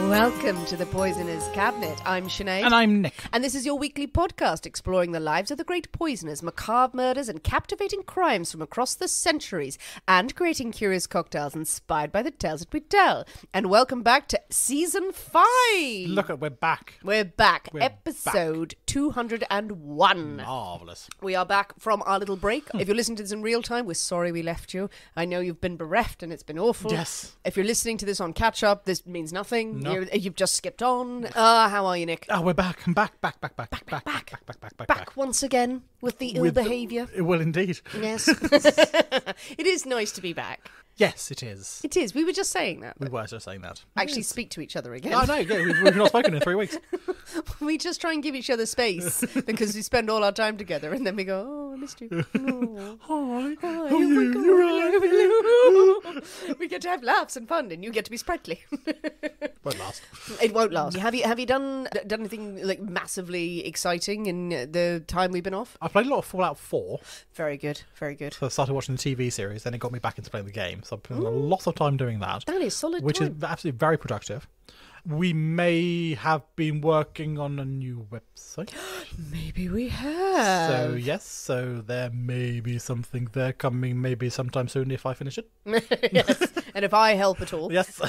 Welcome to the Poisoner's Cabinet. I'm Sinead. And I'm Nick. And this is your weekly podcast exploring the lives of the great poisoners, macabre murders, and captivating crimes from across the centuries, and creating curious cocktails inspired by the tales that we tell. And welcome back to Season 5. Look, we're back. We're back. Episode 201. Marvellous. We are back from our little break. If you're listening to this in real time, we're sorry we left you. I know you've been bereft and it's been awful. Yes. If you're listening to this on catch-up, this means nothing. No. You've just skipped on. How are you, Nick? Oh, we're back. I'm back. Back Once again with the ill behaviour. Well, indeed. Yes. It is nice to be back. Yes, it is. It is. We were just saying that. We were just saying that. Actually speak to each other again. Oh, no, yeah, we've not spoken in 3 weeks. We just try and give each other space because we spend all our time together and then we go, oh, I missed you. Oh. Hi. Hi. How are you? You're right. We get to have laughs and fun and you get to be sprightly. Won't last. It won't last. Have you done anything like massively exciting in the time we've been off? I played a lot of Fallout 4. Very good. Very good. So I started watching the TV series, then it got me back into playing the game. So I've spent a lot of time doing that. That is solid which time. is absolutely very productive. We may have been working on a new website. Maybe we have. So, yes, so there may be something there coming maybe sometime soon if I finish it. Yes. And if I help at all. Yes. So,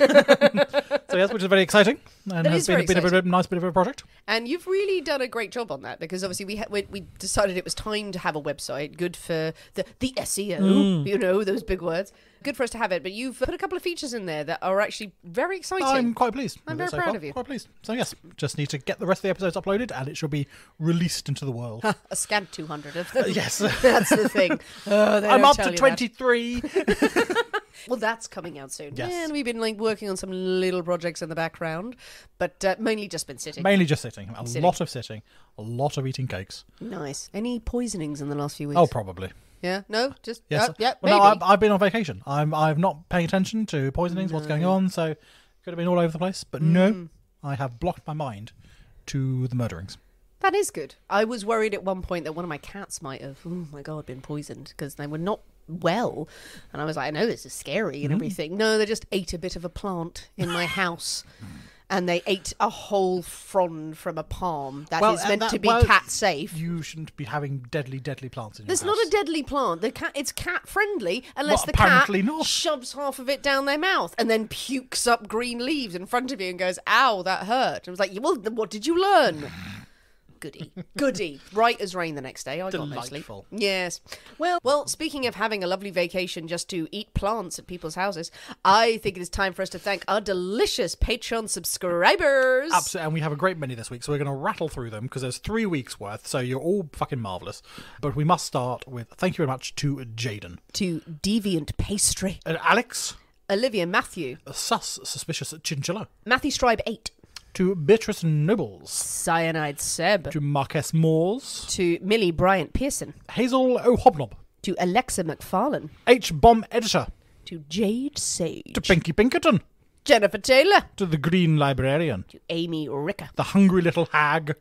yes, which is very exciting. And That has is been very a bit of a nice bit of a project. And you've really done a great job on that because obviously we decided it was time to have a website. Good for the SEO, you know, those big words. Good for us to have it. But you've put a couple of features in there that are actually very exciting. I'm quite pleased. I'm with very it so proud far. of you. Quite pleased. So, yes, just need to get the rest of the episodes uploaded and it should be released into the world. A scant 200 of them. Yes. That's the thing. I'm up to 23. Well, that's coming out soon. Yes. Yeah, and we've been working on some little projects in the background, but mainly just been sitting. Mainly just sitting. A lot of sitting. A lot of eating cakes. Nice. Any poisonings in the last few weeks? Oh, probably. Yeah? No? Just... Yes. yeah, Well, maybe. no, I've been on vacation. I'm not paying attention to poisonings, what's going on, so could have been all over the place. But no, I have blocked my mind to the murderings. That is good. I was worried at one point that one of my cats might have, oh my God, been poisoned because they were not well. And I was like, I know this is scary and everything. No, they just ate a bit of a plant in my house. And they ate a whole frond from a palm that is meant to be cat safe. You shouldn't be having deadly plants in your There's house. not a deadly plant. It's cat friendly unless Well, the cat apparently not. shoves half of it down their mouth and then pukes up green leaves in front of you and goes, ow, that hurt. And I was like, well, what did you learn? Goody. Bright as rain the next day. I got no sleep. Delightful. Yes. Well, speaking of having a lovely vacation just to eat plants at people's houses, I think it is time for us to thank our delicious Patreon subscribers. Absolutely, and we have a great many this week, so we're going to rattle through them because there's 3 weeks worth, so you're all fucking marvellous. But we must start with thank you very much to Jaden. To Deviant Pastry. Alex. Olivia Matthew. Suspicious Chinchilla. Matthew Stribe 8. To Beatrice Nobles. Cyanide Seb. To Marquess Moores. To Millie Bryant Pearson. Hazel O'Hobnob. To Alexa McFarlane. H-Bomb Editor. To Jade Sage. To Pinky Pinkerton. Jennifer Taylor. To the Green Librarian. To Amy Ricker. The Hungry Little Hag.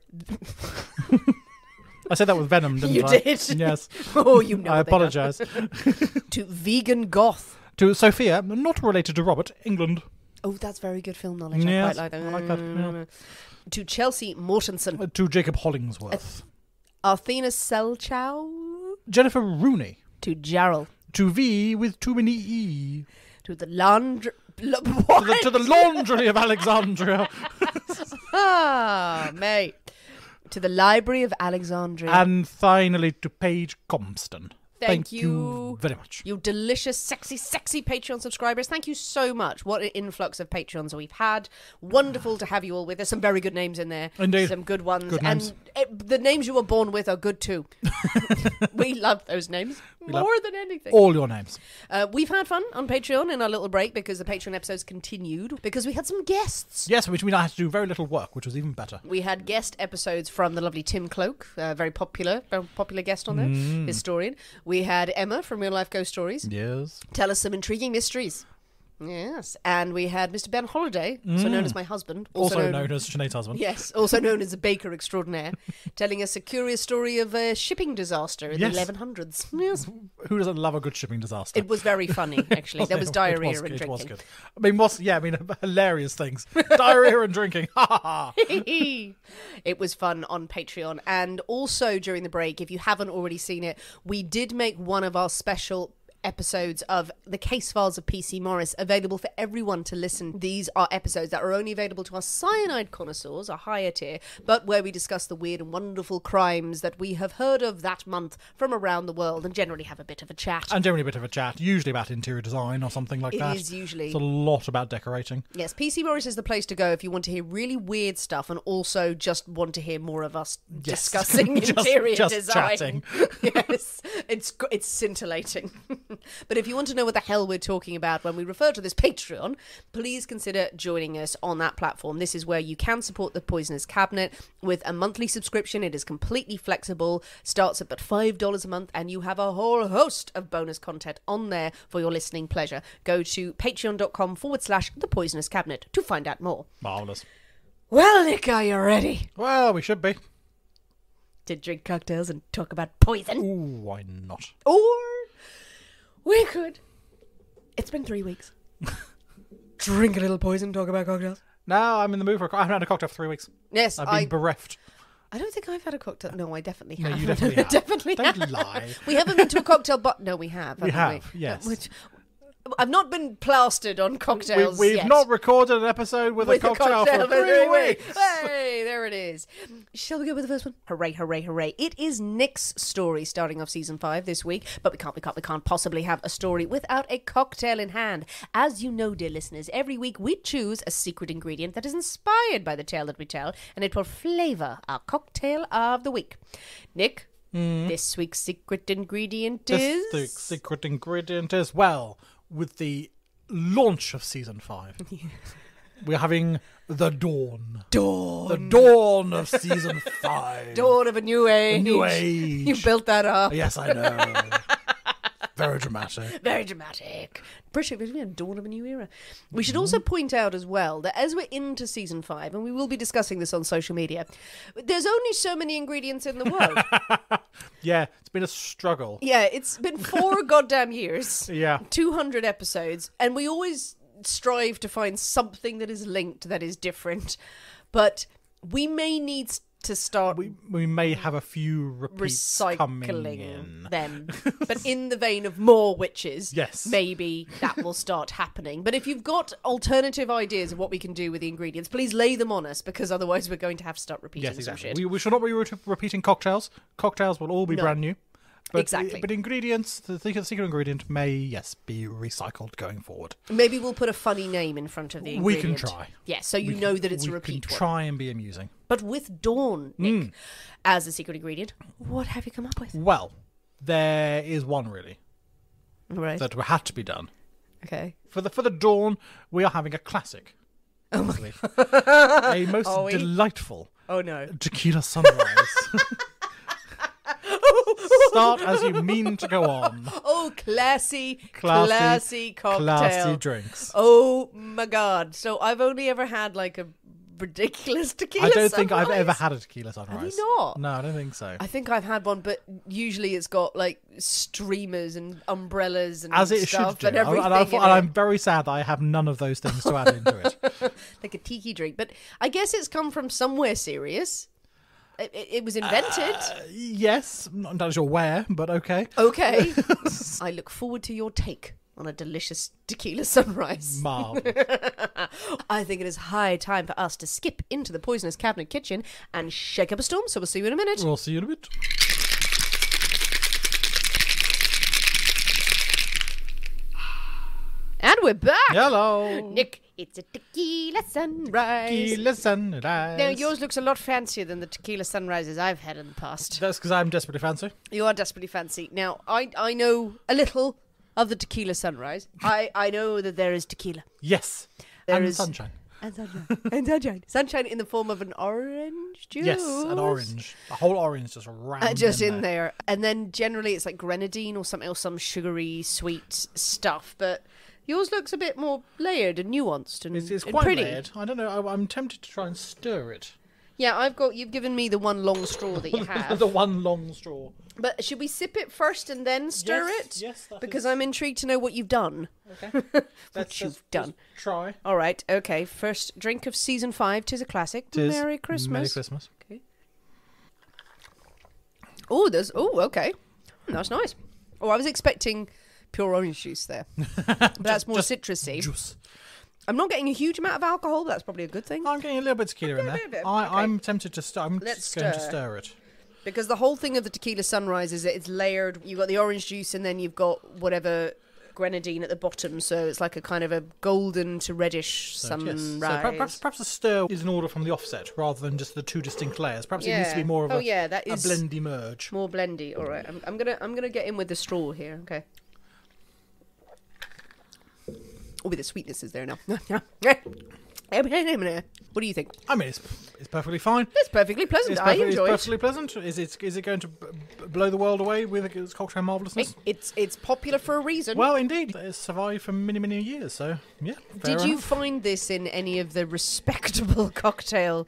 I said that with venom, didn't I? You did? Yes. Oh, you know. I apologise. To Vegan Goth. To Sophia, not related to Robert, England. Oh, that's very good film knowledge. Yes, I quite like that. I like that, yeah. To Chelsea Mortensen. To Jacob Hollingsworth. Arthena Selchow. Jennifer Rooney. To Jarrell. To V with too many E. To the laundry... To the laundry of Alexandria. Mate. To the Library of Alexandria. And finally to Paige Compston. Thank you very much. You delicious, sexy Patreon subscribers. Thank you so much. What an influx of Patreons we've had. Wonderful to have you all with us. Some very good names in there. Indeed. Some good ones. Good names. And the names you were born with are good too. We love those names more than anything. All your names. We've had fun on Patreon in our little break because the Patreon episodes continued because we had some guests. Yes, which means I had to do very little work, which was even better. We had guest episodes from the lovely Tim Cloak, very popular guest on there, historian. We had Emma from Real Life Ghost Stories. Yes. Tell us some intriguing mysteries. Yes, and we had Mr. Ben Holiday, also known as my husband. Also known as Sinead's husband. Yes, also known as a baker extraordinaire, telling us a curious story of a shipping disaster in the 1100s. Yes. Who doesn't love a good shipping disaster? It was very funny, actually. There was diarrhea and drinking. It was good. I mean, hilarious things. Diarrhea and drinking. Ha ha ha. It was fun on Patreon. And also during the break, if you haven't already seen it, we did make one of our special episodes of the case files of PC Morris available for everyone to listen. These are episodes that are only available to our cyanide connoisseurs, a higher tier, but where we discuss the weird and wonderful crimes that we have heard of that month from around the world and generally have a bit of a chat. Usually about interior design or something like that. It is usually. It's a lot about decorating. Yes, PC Morris is the place to go if you want to hear really weird stuff and also just want to hear more of us discussing interior design. Chatting. Yes, it's scintillating. But if you want to know what the hell we're talking about when we refer to this Patreon, please consider joining us on that platform. This is where you can support the Poisonous Cabinet with a monthly subscription. It is completely flexible, starts at but $5 a month, and you have a whole host of bonus content on there for your listening pleasure. Go to patreon.com/The Poisonous Cabinet to find out more. Marvellous. Well, Nick, are you ready Well, we should be. to drink cocktails and talk about poison? Ooh, why not? Or we could. It's been 3 weeks. Drink a little poison, talk about cocktails. No, I'm in the mood for I haven't had a cocktail for 3 weeks. Yes, I've been bereft. I don't think I've had a cocktail. No, I definitely have. No, you definitely have. Definitely Don't have. lie. We haven't been to a cocktail, but no, we have. We haven't have, yes. Which, I've not been plastered on cocktails We've yet. not recorded an episode with a cocktail for 3 weeks. Hey, there it is. Shall we go with the first one? Hooray, hooray, hooray. It is Nick's story starting off season 5 this week, but we can't possibly have a story without a cocktail in hand. As you know, dear listeners, every week we choose a secret ingredient that is inspired by the tale that we tell, and it will flavour our cocktail of the week. Nick, this week's secret ingredient is... This week's secret ingredient is, well, with the launch of season 5, we're having the dawn. The dawn of season 5. Dawn of a new age. New age. You built that up. Yes, I know. Very dramatic. Very dramatic. Brilliant. Dawn of a new era. We should also point out as well that as we're into season 5, and we will be discussing this on social media, there's only so many ingredients in the world. Yeah, it's been a struggle. Yeah, it's been 4 goddamn years. Yeah. 200 episodes, and we always strive to find something that is linked, that is different. But we may need to start... We may have a few repeats coming recycling in. them. But in the vein of more witches, Yes. maybe that will start happening. But if you've got alternative ideas of what we can do with the ingredients, please lay them on us, because otherwise we're going to have to start repeating Yes, exactly. some shit. We shall not be repeating cocktails. Cocktails will all be brand new. But, Exactly. But ingredients, the secret ingredient may, yes, be recycled going forward. Maybe we'll put a funny name in front of the We ingredient. can try. Yeah, so you know that it's a We repeat can one. try and be amusing. But with Dawn, Nick, as a secret ingredient, what have you come up with? Well, there is one really Right. that had to be done. Okay. For the dawn, we are having a classic. Oh my God. A most Are we? delightful Oh no. tequila sunrise. Start as you mean to go on. Oh, classy Classy cocktail. Classy drinks. Oh my God. So I've only ever had like a ridiculous tequila I don't think I've sunrise. ever had a tequila sunrise. Have you not? No, I don't think so. I think I've had one, but usually it's got like streamers and umbrellas and As it stuff should do. and everything. And I'm very sad that I have none of those things to add into it. Like a tiki drink. But I guess it's come from somewhere serious. It was invented. Yes, not entirely sure where, but okay. Okay. I look forward to your take on a delicious tequila sunrise. Marvel. I think it is high time for us to skip into the Poisonous Cabinet kitchen and shake up a storm, so we'll see you in a minute. We'll see you in a bit. And we're back! Hello. Nick, it's a tequila sunrise. Tequila sunrise. Now, yours looks a lot fancier than the tequila sunrises I've had in the past. That's because I'm desperately fancy. You are desperately fancy. Now, I know a little of the tequila sunrise. I know that there is tequila. Yes. There and is sunshine. And sunshine. And sunshine. Sunshine in the form of an orange juice. Yes, an orange. A whole orange just rammed Just in there. And then generally it's like grenadine or something else, some sugary, sweet stuff. But Yours looks a bit more layered and nuanced and, It's and quite pretty. layered. I don't know. I'm tempted to try and stir it. Yeah, you've given me the one long straw that you have. The one long straw. But should we sip it first and then stir it? Yes, that Because is... I'm intrigued to know what you've done. Okay. What you've done. Try. All right, okay. First drink of season 5. 'Tis a classic. Merry Christmas. Merry Christmas. Okay. Oh, okay. That's nice. Oh, I was expecting pure orange juice there. But that's more citrusy. Juice. I'm not getting a huge amount of alcohol, but that's probably a good thing. I'm getting a little bit of tequila in there. Okay. I'm tempted to stir. I'm Let's just going to stir it. Because the whole thing of the tequila sunrise is that it's layered. You've got the orange juice and then you've got whatever grenadine at the bottom. So it's like a kind of a golden to reddish sunrise. Yes. So perhaps the stir is in order from the offset rather than just the two distinct layers. Perhaps it needs to be more of a blendy merge. More blendy. All right. I'm gonna get in with the straw here. Okay. Oh, the sweetness is there now. What do you think? I mean, it's perfectly fine. It's perfectly pleasant. I enjoy It's it. perfectly pleasant. Is it going to blow the world away with its cocktail marvellousness? It's popular for a reason. Well, indeed. It's survived for many, many years, so, yeah. Did you find this in any of the respectable cocktail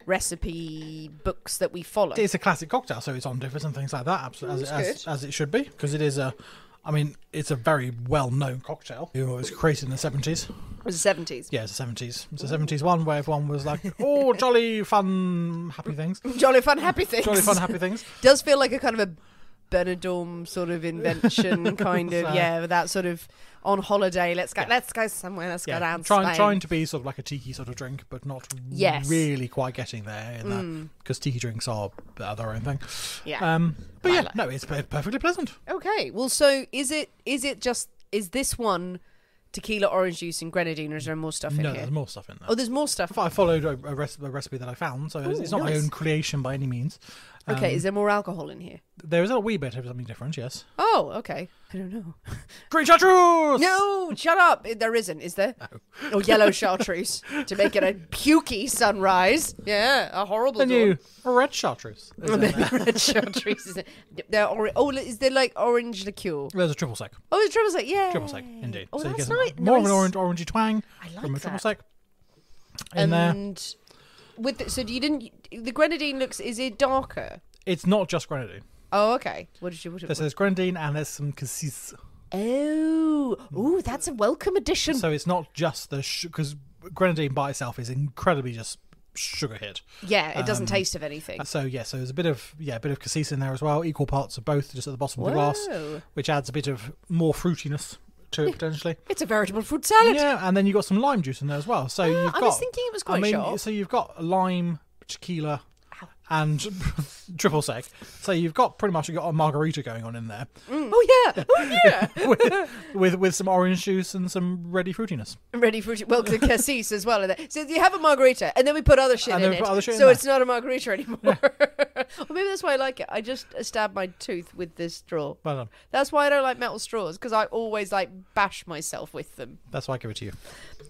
recipe books that we follow? It's a classic cocktail, so it's on differs and things like that, absolutely, as it should be, because it is it's a very well-known cocktail. It was created in the 70s. It was the 70s. Yeah, it's the 70s. It's the 70s one where everyone was like, oh, jolly, fun, happy things. Jolly, fun, happy things. Jolly, fun, happy things. Does feel like a kind of a Benidorm sort of invention, kind of, with that sort of on holiday, let's go somewhere, let's go down trying to be sort of like a tiki sort of drink, but not really quite getting there in that, because tiki drinks are their own thing. No, it's perfectly pleasant. Okay, well, so is this one tequila, orange juice and grenadine, or is there more stuff in here? No, there's more stuff in there. Oh, there's more stuff. I followed a recipe that I found, so it's not my own creation by any means. Okay, is there more alcohol in here? There is a wee bit of something different, yes. Oh, okay. I don't know. Green chartreuse! No, shut up. There isn't, is there? No. Oh, yellow chartreuse to make it a pukey sunrise. Yeah, a horrible red chartreuse. Red chartreuse. Is there like orange liqueur? There's a triple sec. Oh, it's triple sec, yeah. Triple sec, indeed. Oh, so that's you get nice. more of an orangey twang from a triple sec. So the grenadine is it darker? It's not just grenadine. Oh, okay. There's grenadine and there's some cassis. Oh, that's a welcome addition. So it's not just because grenadine by itself is incredibly just sugar hit. Yeah, it doesn't taste of anything. So there's a bit of cassis in there as well. Equal parts of both, just at the bottom of the glass, which adds a bit of more fruitiness to it potentially. It's a veritable fruit salad. Yeah, and then you've got some lime juice in there as well. So I was thinking it was quite sharp. So you've got lime, tequila, and triple sec. So you've got pretty much a margarita going on in there. Oh yeah. with some orange juice and some ready fruitiness. Well, the cassis as well. So you have a margarita, and then we put other shit in it. So it's not a margarita anymore. Yeah. Well, maybe that's why I like it. I just stabbed my tooth with this straw. Well done. That's why I don't like metal straws, because I always bash myself with them. That's why I give it to you.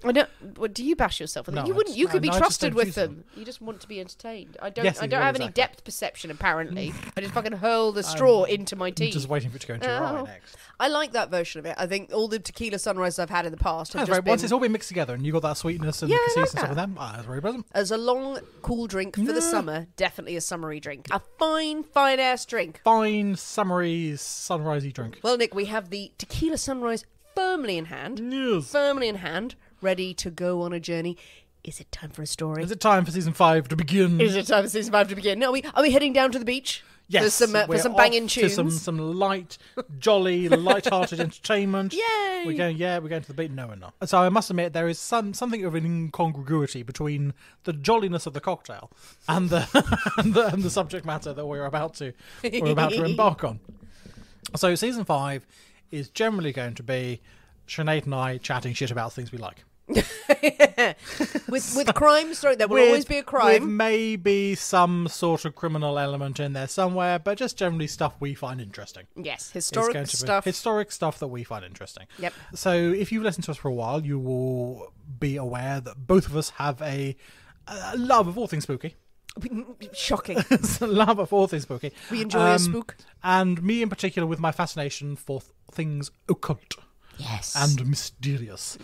I don't. What do you bash yourself with them? You wouldn't. You could be trusted with them. You just want to be entertained. I don't. I don't have any depth perception. Apparently, I just fucking hurl the straw into my teeth. Just waiting for it to go into your eye next. I like that version of it. I think all the tequila sunrises I've had in the past have just been... Once it's all been mixed together and you got that sweetness and the cassis and stuff with them, that's very pleasant. As a long, cool drink for the summer, definitely a summery drink. A fine-ass drink. Fine, summery, sunrisey drink. Well, Nick, we have the tequila sunrise firmly in hand. Yes. Firmly in hand, ready to go on a journey. Is it time for a story? Is it time for season 5 to begin? Is it time for season 5 to begin? No, are we heading down to the beach? Yes, for some banging tunes. Some light, jolly, light-hearted entertainment. Yay! We're going to the beach. No, we're not. So I must admit, there is something of an incongruity between the jolliness of the cocktail and the subject matter that we're about to embark on. So season 5 is generally going to be Sinead and I chatting shit about things we like. with crime, sorry, there will always be a crime. With maybe some sort of criminal element in there somewhere, but just generally stuff we find interesting. Yes, historic stuff. Historic stuff that we find interesting. Yep. So if you've listened to us for a while, you will be aware that both of us have a love of all things spooky. Shocking. Love of all things spooky. We enjoy a spook. And me in particular with my fascination for things occult. Yes. and mysterious.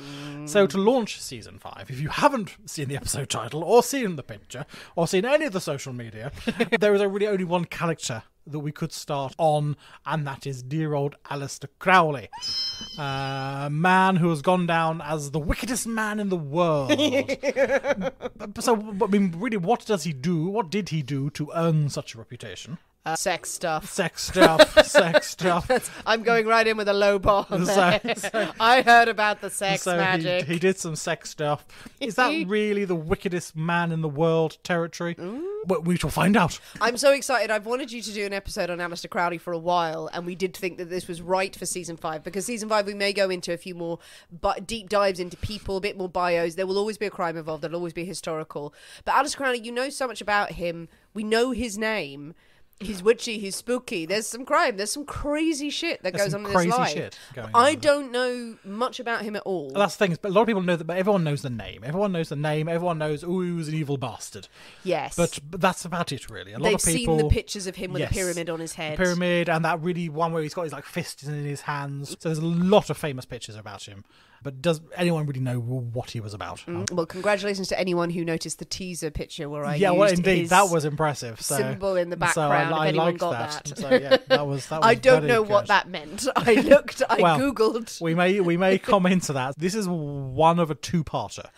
So to launch season 5, if you haven't seen the episode title or seen the picture or seen any of the social media, there is really only one character that we could start on, and that is dear old Aleister Crowley, a man who has gone down as the wickedest man in the world. So, I mean, really, what does he do? What did he do to earn such a reputation? Sex stuff. Sex stuff. I'm going right in with a low bar there. I heard about the sex magic. He did some sex stuff. Is that really the wickedest man in the world territory? But we shall find out. I'm so excited. I've wanted you to do an episode on Aleister Crowley for a while, and we did think that this was right for season 5, because season 5 we may go into a few more deep dives into people, a bit more bios. There will always be a crime involved. There'll always be historical. But Aleister Crowley, you know so much about him. We know his name. He's witchy, he's spooky. There's some crime. There's some crazy shit that goes on in his life. I don't know much about him at all. Well, that's the thing. But a lot of people know that. But everyone knows the name. Everyone knows, oh, he was an evil bastard. Yes. But that's about it, really. A lot They've of people seen the pictures of him with a pyramid on his head. The pyramid, and that really one where he's got his fists in his hands. So there's a lot of famous pictures about him. But does anyone really know what he was about? Well, congratulations to anyone who noticed the teaser picture where I used well, indeed, that was impressive. So, symbol in the background. So I if anyone liked got that. So yeah, that was I don't know good. what that meant. I looked. I googled. We may come into that. This is one of a two-parter.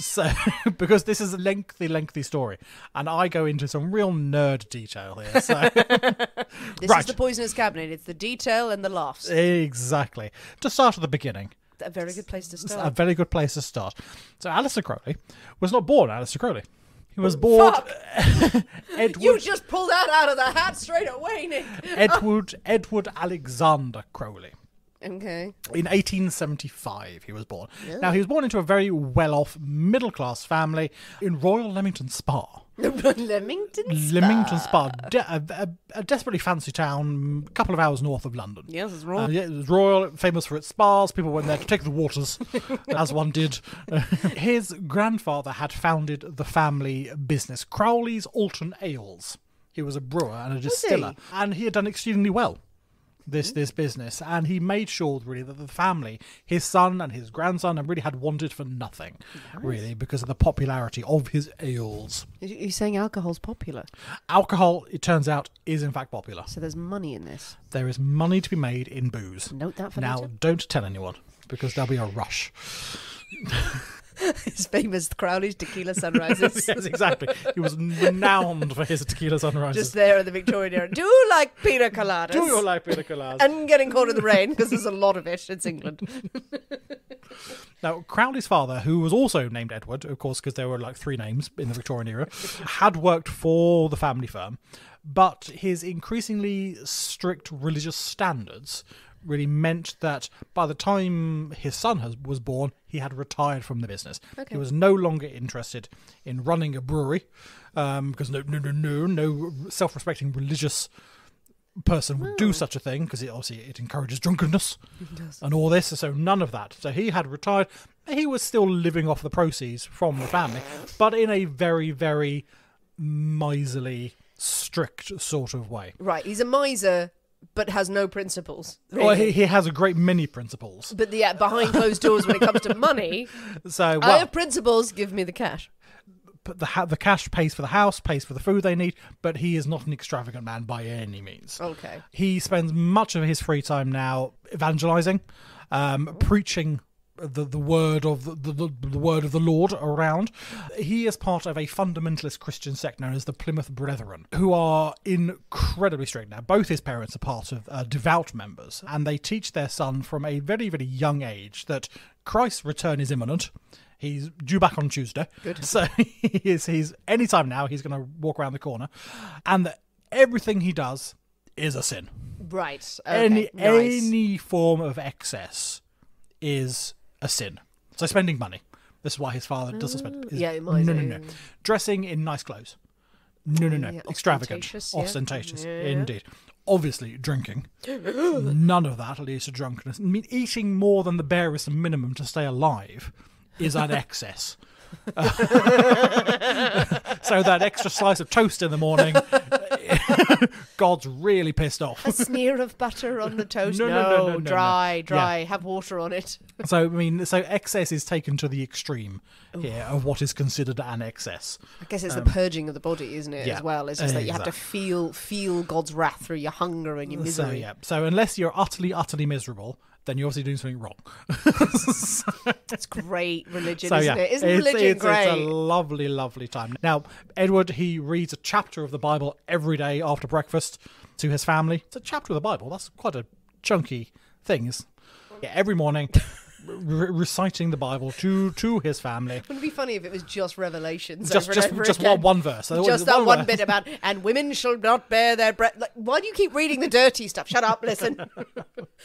So, because this is a lengthy story, and I go into some real nerd detail here. So, this is the Poisonous Cabinet. It's the detail and the laughs. Exactly. To start at the beginning. A very good place to start. A very good place to start. So Aleister Crowley was not born Aleister Crowley. He was born... Edward... You just pulled that out of the hat straight away, Nick. Edward Alexander Crowley. Okay. In 1875 he was born. Yeah. Now, he was born into a very well-off, middle-class family in Royal Leamington Spa. Leamington Spa. A desperately fancy town, a couple of hours north of London. Yes, it's royal. It was royal, famous for its spas. People went there to take the waters, as one did. His grandfather had founded the family business, Crowley's Alton Ales. He was a brewer and a distiller. And he had done exceedingly well. This business, and he made sure really that the family, his son and his grandson, really had wanted for nothing, really, because of the popularity of his ales. You're saying alcohol's popular? Alcohol, it turns out, is in fact popular. So there's money in this. There is money to be made in booze. Note that for now. later. Don't tell anyone, because there'll be a rush. His famous Crowley's tequila sunrises. Yes, exactly. He was renowned for his tequila sunrises. Just there in the Victorian era. Do you like pina coladas? Do you like pina coladas? And getting caught in the rain, because there's a lot of it. It's England. Now, Crowley's father, who was also named Edward, of course, because there were 3 names in the Victorian era, had worked for the family firm, but his increasingly strict religious standards really meant that by the time his son was born, he had retired from the business. Okay. He was no longer interested in running a brewery, because no self-respecting religious person would do such a thing, because it encourages drunkenness and all this. So none of that. So he had retired. He was still living off the proceeds from the family, but in a very, very miserly, strict sort of way. Right, he's a miser, but has no principles. Really. Well, he has a great many principles. But behind closed doors when it comes to money, I have principles, give me the cash. But the cash pays for the house, pays for the food they need, but he is not an extravagant man by any means. Okay. He spends much of his free time now evangelizing, preaching the word of the word of the Lord around. He is part of a fundamentalist Christian sect known as the Plymouth Brethren, who are incredibly strict. Now, both his parents are part of devout members, and they teach their son from a very, very young age that Christ's return is imminent. He's due back on Tuesday. Good. So he's any time now he's going to walk around the corner, and that everything he does is a sin. Right. Okay. Any form of excess is a sin. So spending money. This is why his father doesn't spend. No. Dressing in nice clothes. No. Yeah, extravagant. Ostentatious. Yeah. Indeed. Obviously, drinking. None of that leads to drunkenness. I mean, eating more than the barest minimum to stay alive is an excess. So that extra slice of toast in the morning God's really pissed off. A smear of butter on the toast. No, dry. Yeah. Have water on it. So, I mean, so excess is taken to the extreme here of what is considered an excess. I guess it's the purging of the body, isn't it, yeah, as well? It's just that you have to exactly. feel God's wrath through your hunger and your So, misery. yeah. So, unless you're utterly miserable, then you're obviously doing something wrong. It's great religion, So, isn't yeah, it? Isn't religion great? It's a lovely time. Now, Edward, he reads a chapter of the Bible every day after breakfast to his family. It's a chapter of the Bible. That's quite a chunky thing. Yeah, every morning, reciting the Bible to his family. Wouldn't it be funny if it was just Revelations Just again? one verse. Just that one bit about, and women shall not bear their breath. Like, why do you keep reading the dirty stuff? Shut up, listen.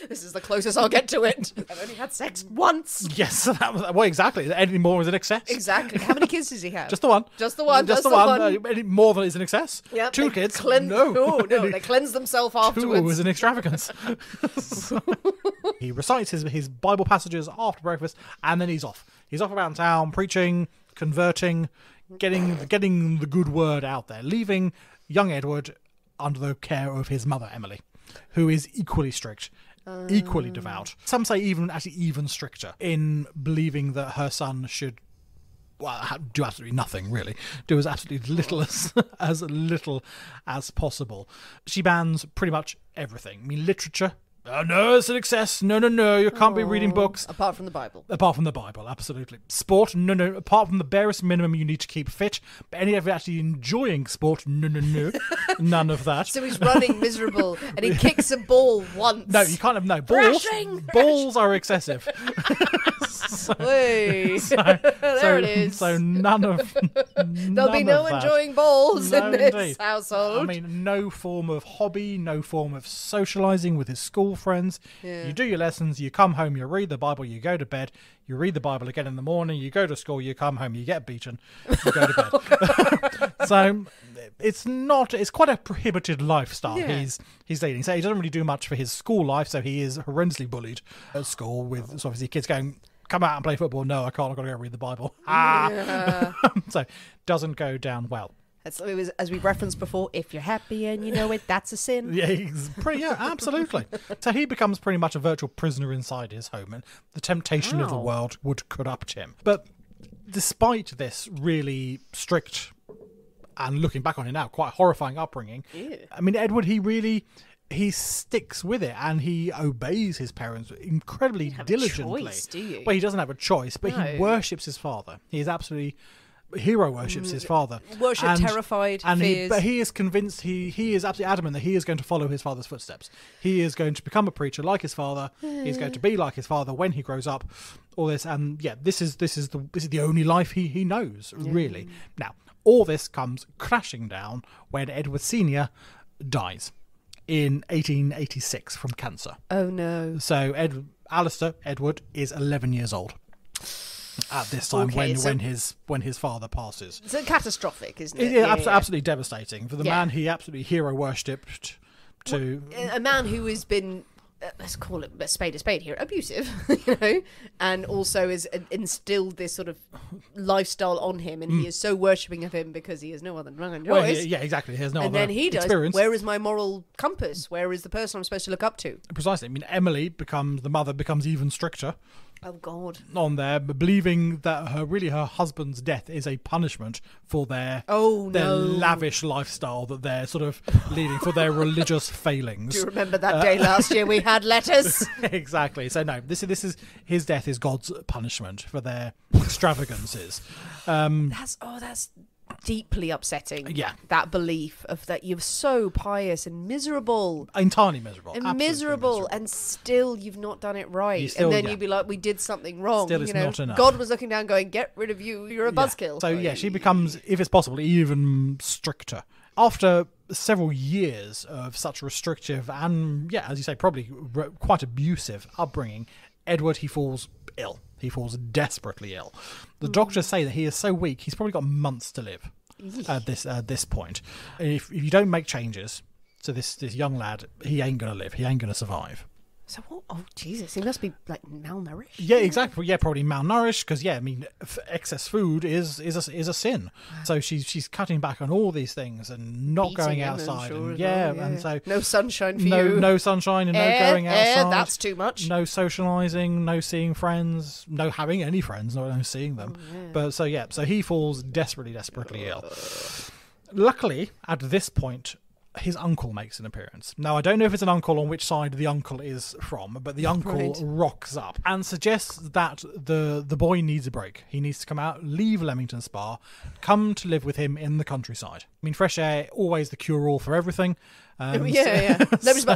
This is the closest I'll get to it. I've only had sex once. Yes, well, exactly. Anything more is in excess. Exactly. How many kids does he have? Just the one. Just the one. Just the one. Any more than is in excess. Yep, Two they kids. No, they cleanse themselves afterwards. Two is an extravagance. He recites his Bible passages after breakfast, and then he's off. He's off around town, preaching, converting, getting the good word out there, leaving young Edward under the care of his mother, Emily, who is equally strict, equally devout. Some say even stricter in believing that her son should do absolutely nothing, really. Do as absolutely little as little as possible. She bans pretty much everything. I mean, literature. Oh, no, it's an excess. No, you can't be reading books. Apart from the Bible. Apart from the Bible, absolutely. Sport, no. Apart from the barest minimum you need to keep fit. But any of actually enjoying sport, no. None of that. So he's running miserable and he kicks a ball once. No, you can't have, no. Balls are excessive. There it is. So none of There'll be no enjoying balls in this household. I mean, no form of hobby, no form of socialising with his school friends. Yeah. You do your lessons, you come home, you read the Bible, you go to bed, you read the Bible again in the morning, you go to school, you come home, you get beaten, you go to bed. So it's quite a prohibited lifestyle he's leading. So he doesn't really do much for his school life, so he is horrendously bullied at school with obviously kids going, come out and play football. No, I can't. I've got to go read the Bible. Yeah. So doesn't go down well. It was, as we referenced before, if you're happy and you know it, that's a sin. Yeah, absolutely. So he becomes pretty much a virtual prisoner inside his home, and the temptation of the world would corrupt him. But despite this really strict, and looking back on it now, quite horrifying upbringing, I mean, Edward, he sticks with it and he obeys his parents incredibly diligently. Choice, do you? Well, he doesn't have a choice, but he worships his father. He is absolutely hero worships his father. Terrified, fears. But he is convinced, he is absolutely adamant that he is going to follow his father's footsteps. He is going to become a preacher like his father. He's going to be like his father when he grows up. All this, and this is the only life he knows, really. Now, all this comes crashing down when Edward Sr. dies in 1886 from cancer. Oh no. So Aleister Edward is 11 years old at this time when his father passes. So catastrophic, isn't it? Absolutely devastating for the man he absolutely hero worshipped. A man who has been, let's call it a spade here, abusive, and also has instilled this sort of lifestyle on him, and he is so worshipping of him because he has no other choice. Well, exactly. He has no and other then he does. experience. Where is my moral compass? Where is the person I'm supposed to look up to? Precisely. I mean, Emily the mother becomes even stricter. Oh God! On there, believing that her husband's death is a punishment for their lavish lifestyle that they're sort of leading, for their religious failings. Do you remember that day last year we had letters? Exactly. So no, this is his death is God's punishment for their extravagances. That's deeply upsetting. Yeah, that belief of that you're so pious and miserable, entirely miserable, and miserable, and still you've not done it right. And then you'd be like, we did something wrong. Still, it's not enough. God was looking down, going, "Get rid of you. You're a buzzkill." So she becomes, if it's possible, even stricter. After several years of such restrictive and, as you say, probably quite abusive upbringing, Edward, he falls ill. He falls desperately ill. The doctors say that he is so weak, he's probably got months to live at this point. If you don't make changes to this young lad, he ain't going to live. He ain't going to survive. So what? Oh Jesus, he must be like malnourished. Yeah, exactly. Yeah, probably malnourished because I mean, excess food is a sin. So she's cutting back on all these things and not Beating going him, outside. I'm sure, And, as well, and so no sunshine for you. No sunshine and no going outside. That's too much. No socialising, no seeing friends, no having any friends, no seeing them. But so he falls desperately ill. Luckily, at this point, his uncle makes an appearance. Now, I don't know if it's an uncle on which side the uncle is from, but the uncle rocks up and suggests that the boy needs a break. He needs to come out, leave Leamington Spa, come to live with him in the countryside. I mean, fresh air, always the cure-all for everything. But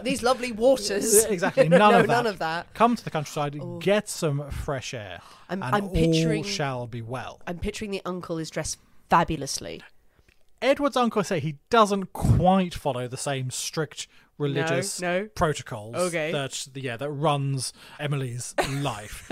these lovely waters. Exactly, none of that. Come to the countryside, get some fresh air, I'm picturing, all shall be well. I'm picturing the uncle is dressed fabulously. Edward's uncle say he doesn't quite follow the same strict religious protocols that runs Emily's life.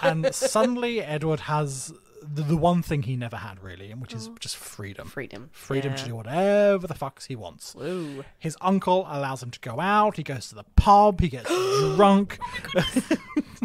And suddenly Edward has the one thing he never had really, and which is just freedom. Freedom to do whatever the fucks he wants. Ooh. His uncle allows him to go out, he goes to the pub, he gets drunk.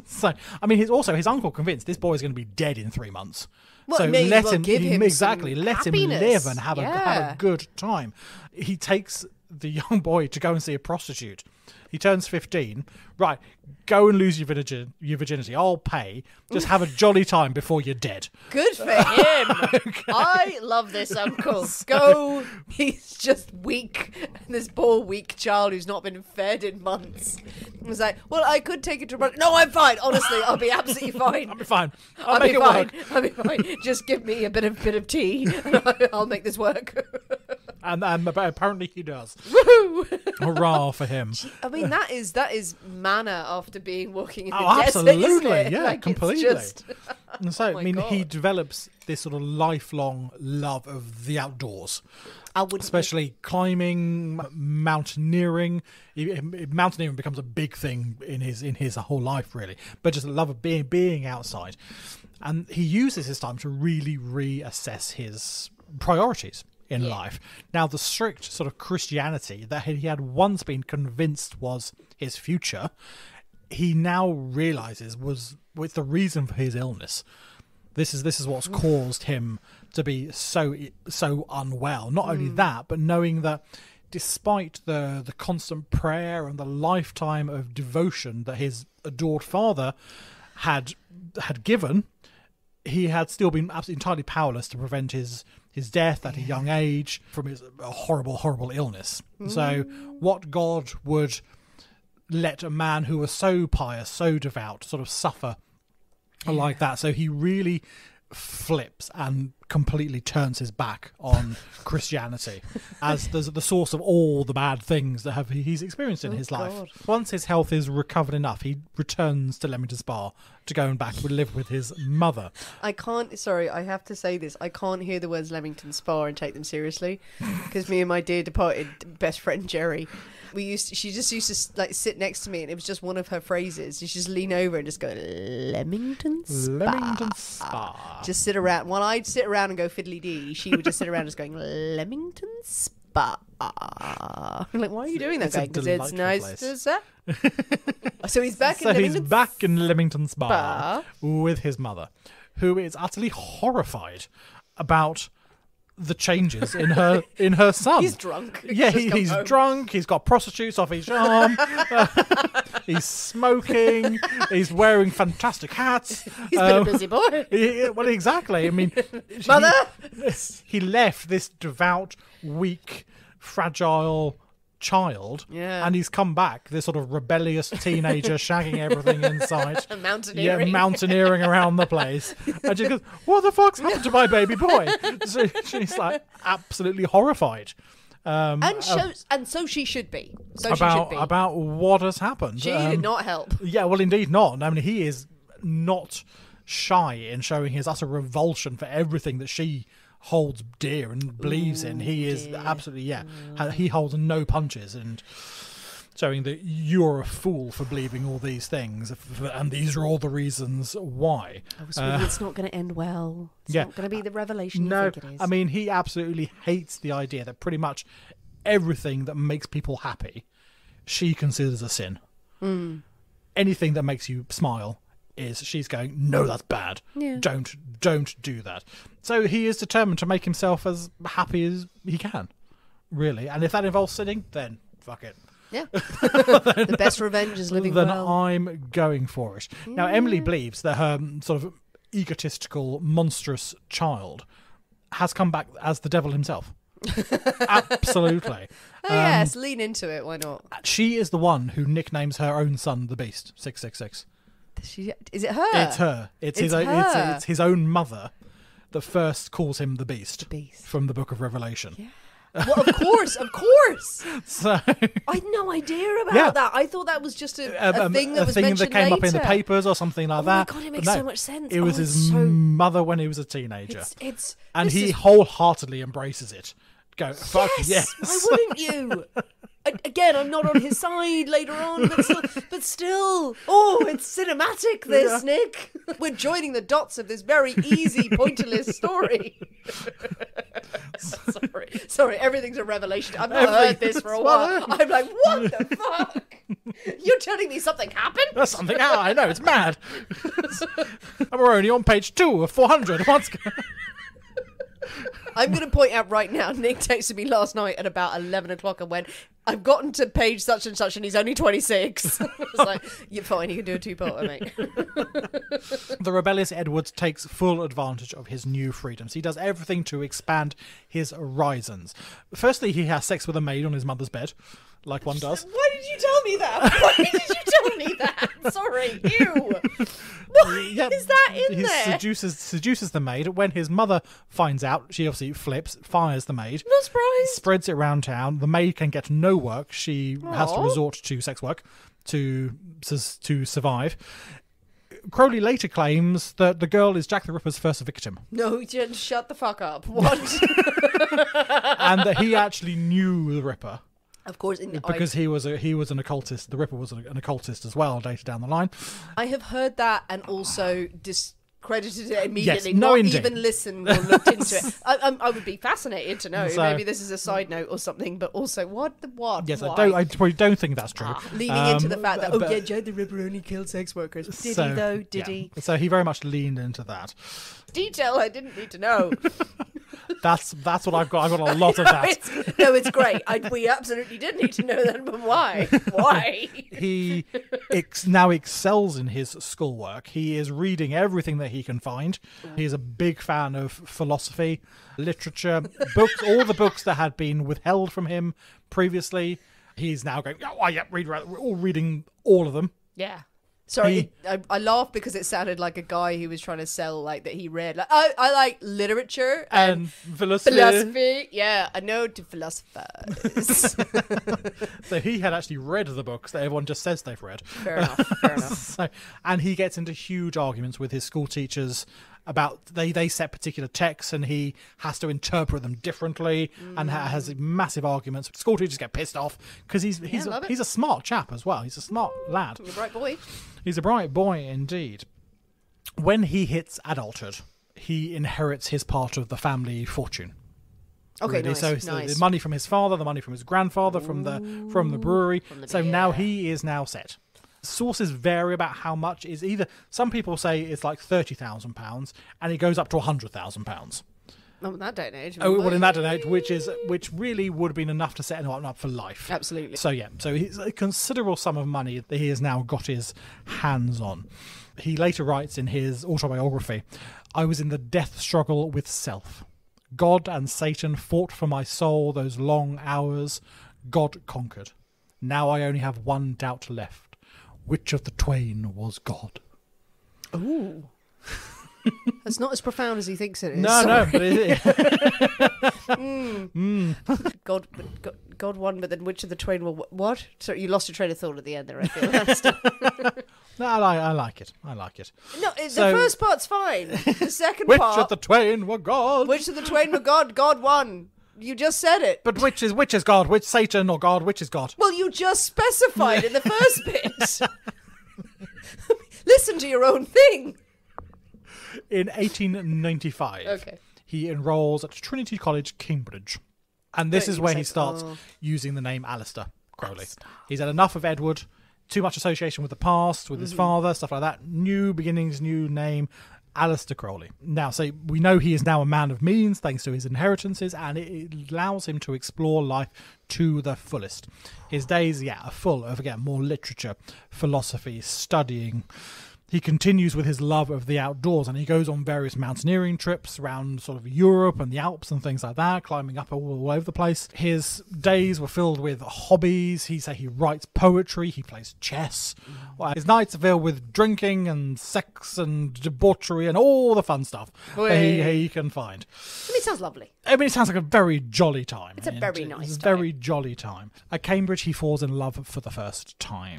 So, I mean, his uncle convinced this boy is going to be dead in 3 months. Well, so let him let him live and have a good time. He takes the young boy to go and see a prostitute. He turns 15. Right, go and lose your virginity. I'll pay. Just have a jolly time before you're dead. Good for him. Okay. I love this uncle. Go. He's just weak. This poor weak child who's not been fed in months. He was like, well, I could take it to... No, I'm fine. Honestly, I'll be absolutely fine. I'll be fine. I'll make it work. I'll be fine. Just give me a bit of tea and I'll make this work. And apparently he does. Woohoo! Hurrah for him. I mean, that is manna after being walking in the desert, desert, absolutely, isn't it? yeah, completely. And so, Oh I mean, God. he develops this sort of lifelong love of the outdoors. Especially climbing, mountaineering. Mountaineering becomes a big thing in his whole life, really. But just the love of being outside. And he uses his time to really reassess his priorities in life. Now, the strict sort of Christianity that he had once been convinced was his future, he now realizes was the reason for his illness. This is what's caused him to be so unwell. Not only that, but knowing that despite the constant prayer and the lifetime of devotion that his adored father had given, he had still been absolutely entirely powerless to prevent his death at a young age from his horrible illness. So what God would let a man who was so pious, so devout, sort of suffer like that. So he really flips and completely turns his back on Christianity as the source of all the bad things that he's experienced in his life. God. Once his health is recovered enough, he returns to Leamington Spa to go and live with his mother. I have to say this. I can't hear the words Leamington Spa and take them seriously because me and my dear departed best friend Jerry, she just used to like sit next to me and it was just one of her phrases. She just lean over and just go, Leamington Spa. Leamington Spa. Just sit around. While I'd sit around and go fiddly-dee, she would just sit around just going, Leamington Spa. I'm like, why are you doing that? Because it's nice to say. So he's back in Leamington Spa with his mother, who is utterly horrified about the changes in her son. He's drunk. Yeah, he's drunk. He's got prostitutes off his arm. He's smoking. He's wearing fantastic hats. He's been a busy boy. Well, exactly. I mean, Mother, he left this devout, weak, fragile child, and he's come back, this sort of rebellious teenager shagging everything inside, mountaineering around the place, and she goes, what the fuck's happened to my baby boy? So she's like absolutely horrified, and so she should be. About what has happened. She did not help. Yeah, well, indeed not. I mean, he is not shy in showing his utter revulsion for everything that she holds dear and believes in. He is absolutely he holds no punches, and showing that you're a fool for believing all these things, and these are all the reasons why. It's not going to end well. It's not going to be the revelation you think it is. I mean, he absolutely hates the idea that pretty much everything that makes people happy she considers a sin. anything that makes you smile is she's going, no, that's bad. Yeah. Don't do that. So he is determined to make himself as happy as he can, really. And if that involves sinning, then fuck it. Yeah. The best revenge is living then well. I'm going for it. Now, Emily believes that her sort of egotistical, monstrous child has come back as the devil himself. Absolutely. Oh, yes, lean into it. Why not? She is the one who nicknames her own son the Beast, 666. Is it her? It's her. It's his own mother that first calls him the Beast. From the Book of Revelation. Yeah. Well, of course. So I had no idea about that. I thought that was just a thing that was mentioned that came up in the later. papers or something like that. Oh my God, it makes so much sense. It was his mother when he was a teenager. And he wholeheartedly embraces it. Go, fuck yes. Why wouldn't you? Again, I'm not on his side later on, but still. Oh, it's cinematic, this, Nick. We're joining the dots of this very easy, pointillist story. Sorry, everything's a revelation. I've not heard this for a while. I'm like, what the fuck? You're telling me something happened? That's something. I know, it's mad. And we're only on page 2 of 400. What's going on? I'm going to point out right now, Nick texted me last night at about 11 o'clock and went, I've gotten to page such and such and he's only 26. I was like, you're fine, you can do a two-parter, mate. The rebellious Edward takes full advantage of his new freedoms. He does everything to expand his horizons. Firstly, he has sex with a maid on his mother's bed, like one does. Why did you tell me that? Why did you tell me that? Sorry, ew. Why is that in there? Seduces the maid. When his mother finds out, she obviously flips, fires the maid. Not surprised. Spreads it around town. The maid can get no work. She has to resort to sex work to survive. Crowley later claims that the girl is Jack the Ripper's first victim. No, just shut the fuck up. What? And that he actually knew the Ripper. Of course, because he was an occultist. The Ripper was an occultist as well. Later down the line, I have heard that and also discredited it immediately. Yes, not even listened or looked into it. I would be fascinated to know. So, maybe this is a side note or something. But also, what? Yes, why? I probably don't think that's true. Leaning into the fact that Jack the Ripper only killed sex workers. Did he though? Did he? So he very much leaned into that. Detail I didn't need to know. That's what I've got. I've got a lot of that. It's great. We absolutely did need to know that, but why? Why? He now excels in his schoolwork. He is reading everything that he can find. He is a big fan of philosophy, literature, books, all the books that had been withheld from him previously. He's now going, reading all of them. Yeah. Sorry, I laughed because it sounded like a guy who was trying to sell that he read. Like, I like literature and philosophy. Yeah, I know to philosophers. So he had actually read the books that everyone just says they've read. Fair enough. And he gets into huge arguments with his school teachers about they set particular texts and he has to interpret them differently and has massive arguments. School teachers get pissed off because he's a smart chap as well. He's a smart lad. He's a bright boy. He's a bright boy indeed. When he hits adulthood, he inherits his part of the family fortune. Okay, really. nice. So the money from his father, the money from his grandfather, from the brewery. Now he is now set. Sources vary about how much is either. Some people say it's like £30,000, and it goes up to £100,000. Oh, in that day and age. In that day and age, which really would have been enough to set him up for life. Absolutely. So it's a considerable sum of money that he has now got his hands on. He later writes in his autobiography, "I was in the death struggle with self. God and Satan fought for my soul those long hours. God conquered. Now I only have one doubt left. Which of the twain was God?" Ooh. That's not as profound as he thinks it is. No, but it is. God won, but then which of the twain will... What? Sorry, you lost your train of thought at the end there, I feel. No, I like it. No, the first part's fine. The second part... Which of the twain were God? Which of the twain were God? God won. You just said it. But which is God? Which Satan or God? Which is God? Well, you just specified in the first bit. Listen to your own thing. In 1895, he enrolls at Trinity College, Cambridge. And this is where he starts using the name Aleister Crowley. He's had enough of Edward. too much association with the past, with his father, stuff like that. New beginnings, new name, Aleister Crowley. Now, so we know he is now a man of means thanks to his inheritances, and it allows him to explore life to the fullest. His days, are full of, again, more literature, philosophy, studying. He continues with his love of the outdoors, and he goes on various mountaineering trips around sort of Europe and the Alps and things like that, climbing up all over the place. His days were filled with hobbies. He writes poetry, he plays chess. His nights are filled with drinking and sex and debauchery and all the fun stuff that he can find. I mean, it sounds lovely. I mean, it sounds like a very jolly time. It's a very nice It's a time. very jolly time. At Cambridge, he falls in love for the first time.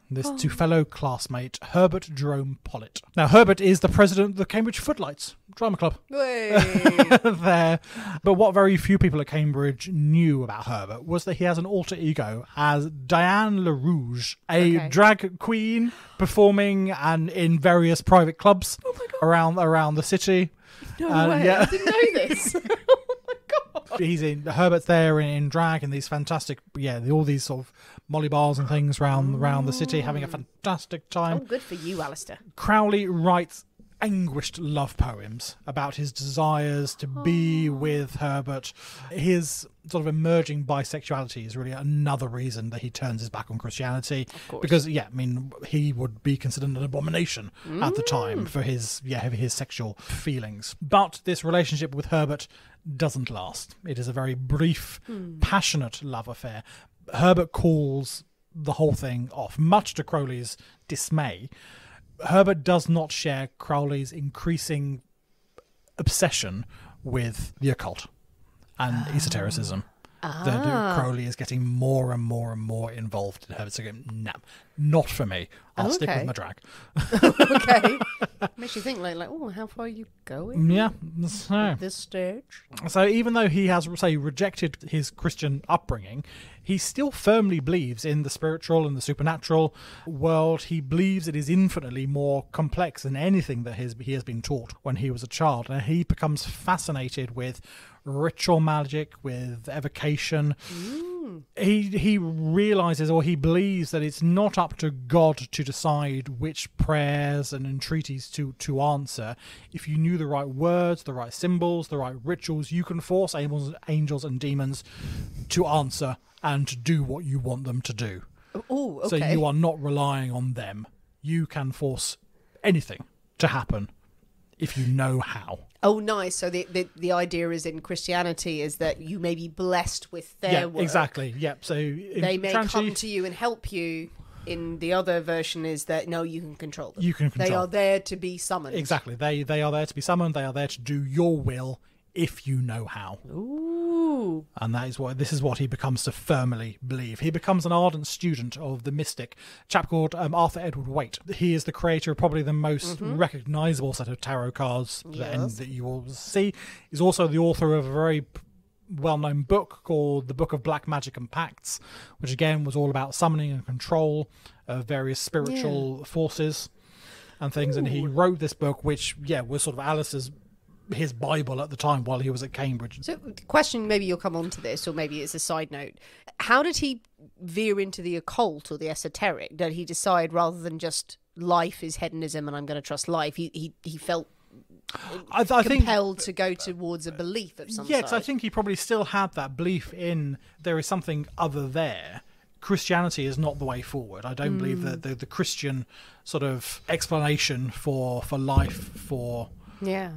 This to fellow classmate Herbert Jerome Pollitt. Now, Herbert is the president of the Cambridge Footlights Drama Club. There. But what very few people at Cambridge knew about Herbert was that he has an alter ego as Diane LaRouge, a drag queen performing and in various private clubs around the city. No way, I didn't know this. Herbert's there in drag and these fantastic, all these sort of molly bars and things around the city, having a fantastic time. Oh, good for you, Aleister. Crowley writes anguished love poems about his desires to be with Herbert. His sort of emerging bisexuality is really another reason that he turns his back on Christianity. Of course. Because, he would be considered an abomination at the time for his sexual feelings. But this relationship with Herbert doesn't last. It is a very brief, passionate love affair. Herbert calls the whole thing off, much to Crowley's dismay. Herbert does not share Crowley's increasing obsession with the occult and esotericism. That Crowley is getting more and more and more involved in Herbert's again. No, not for me. I'll stick with my drag. Okay. Makes you think like, oh, how far are you going? Yeah. So. At this stage. So even though he has, rejected his Christian upbringing, he still firmly believes in the spiritual and the supernatural world. He believes it is infinitely more complex than anything that he has been taught when he was a child. And he becomes fascinated with ritual magic, with evocation. He realizes, or he believes, that it's not up to God to decide which prayers and entreaties to answer. If you knew the right words, the right symbols, the right rituals, you can force angels and demons to answer and to do what you want them to do. Oh, okay. So you are not relying on them. You can force anything to happen if you know how. Oh, nice. So the idea is in Christianity is that you may be blessed with their work. Exactly. Yep. So they may come to you and help you. In the other version is that no, you can control them. You can control. They are there to be summoned. Exactly. They are there to be summoned. They are there to do your will if you know how. Ooh. And this is what he becomes to firmly believe. He becomes an ardent student of the mystic, a chap called Arthur Edward Waite. He is the creator of probably the most recognisable set of tarot cards that you will see. He's also the author of a very well-known book called The Book of Black Magic and Pacts, which again was all about summoning and control of various spiritual forces and things. Ooh. And he wrote this book, which was sort of Aleister's his Bible at the time while he was at Cambridge. So the question, maybe you'll come on to this, or maybe it's a side note. How did he veer into the occult or the esoteric? Did he decide rather than just life is hedonism and I'm going to trust life, he felt compelled to go towards a belief of some sort? Yes, I think he probably still had that belief in there is something other there. Christianity is not the way forward. I don't believe that the Christian sort of explanation for life, for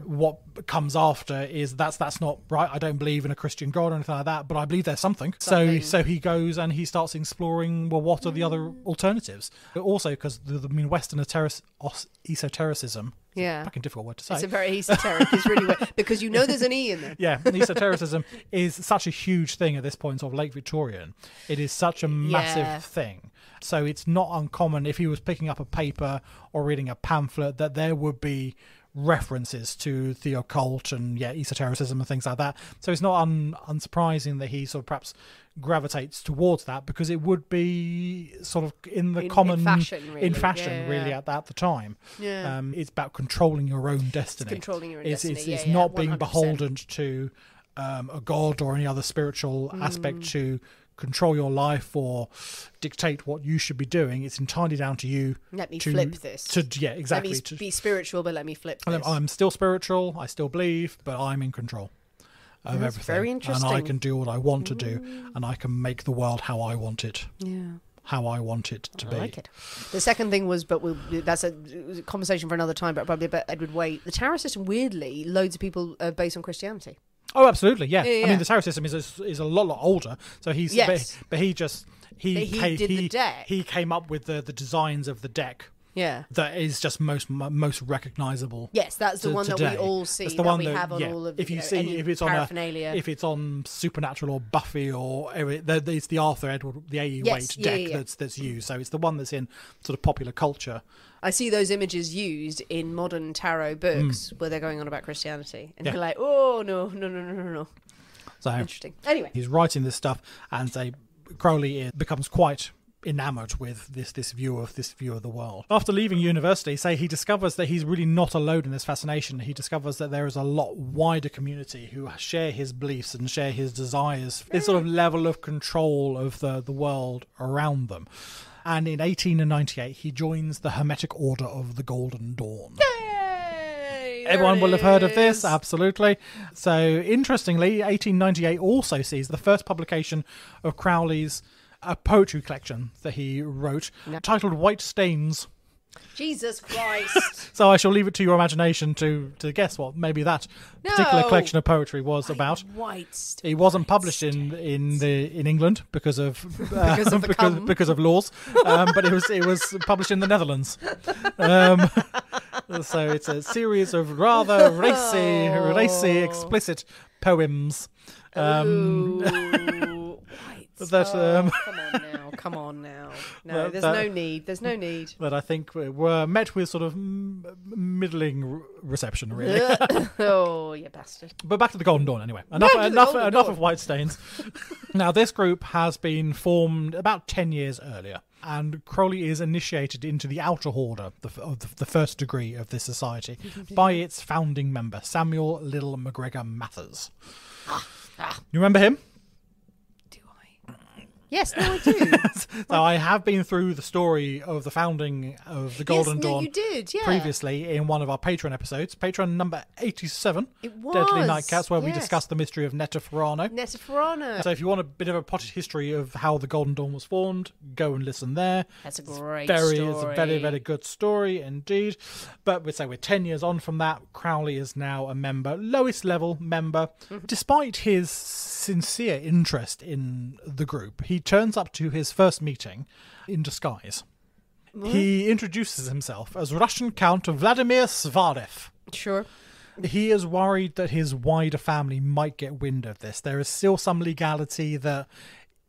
what comes after is that's not right. I don't believe in a Christian God or anything like that, but I believe there's something. So he goes and he starts exploring, well, what are the other alternatives? But also because Western esotericism, a fucking difficult word to say. It's a very esoteric. It's really weird because there's an E in there. Yeah, esotericism is such a huge thing at this point of late Victorian. It is such a massive thing. So it's not uncommon if he was picking up a paper or reading a pamphlet that there would be references to the occult and esotericism and things like that. So it's not unsurprising that he sort of perhaps gravitates towards that, because it would be sort of in fashion really at the time. It's about controlling your own destiny. It's not being 100%. Beholden to a god or any other spiritual aspect to control your life or dictate what you should be doing. It's entirely down to you. Let me flip this. Yeah, exactly. Let me be spiritual, but let me flip this. I'm still spiritual. I still believe, but I'm in control of everything. Very interesting. And I can do what I want to do, and I can make the world how I want it. Yeah. How I want it to be. I like it. The second thing was, that's a conversation for another time, but probably about Edward Waite. The tarot system, weirdly, loads of people are based on Christianity. Oh, absolutely, yeah. Yeah. I mean, the tarot system is a lot older. So he's, but he did the deck. He came up with the designs of the deck. Yeah, that is just most recognisable. Yes, that's the one today. that we all see. That's the that one we that, have on all of. If you see, any if it's paraphernalia. if it's on Supernatural or Buffy or it's the Arthur Edward, the A.E. Waite deck that's used. So it's the one that's in sort of popular culture. I see those images used in modern tarot books where they're going on about Christianity, and you're like, oh no. So interesting. Anyway, he's writing this stuff, and Crowley becomes quite enamored with this view of the world. After leaving university, he discovers that he's really not alone in this fascination. He discovers that there is a lot wider community who share his beliefs and share his desires, this sort of level of control of the world around them. And in 1898 he joins the Hermetic Order of the Golden Dawn. Yay! Everyone will have heard of this, absolutely. So interestingly, 1898 also sees the first publication of Crowley's a poetry collection that he wrote titled White Stains. Jesus Christ. So I shall leave it to your imagination to guess what maybe that particular collection of poetry was about. White Stains. It wasn't published in England because of laws, but it was published in the Netherlands. So it's a series of rather racy, explicit poems. Come on now. No, there's no need. There's no need. That I think were met with sort of middling reception, really. Oh, you bastard. But back to the Golden Dawn, anyway. Enough of White Stains. Now, this group has been formed about 10 years earlier, and Crowley is initiated into the outer order, the first degree of this society, by its founding member, Samuel Little MacGregor Mathers. You remember him? Yes, no, I do. So I have been through the story of the founding of the Golden Dawn. You did, yeah. Previously in one of our Patreon episodes, Patreon number 87, it was, Deadly Nightcaps, where we discussed the mystery of Nefertari. So if you want a bit of a potted history of how the Golden Dawn was formed, go and listen there. That's a great story. It's a very, very good story indeed. But we're 10 years on from that. Crowley is now a member, lowest level member. Despite his sincere interest in the group, he turns up to his first meeting in disguise. He introduces himself as Russian Count Vladimir Svarev. Sure. He is worried that his wider family might get wind of this. There is still some legality that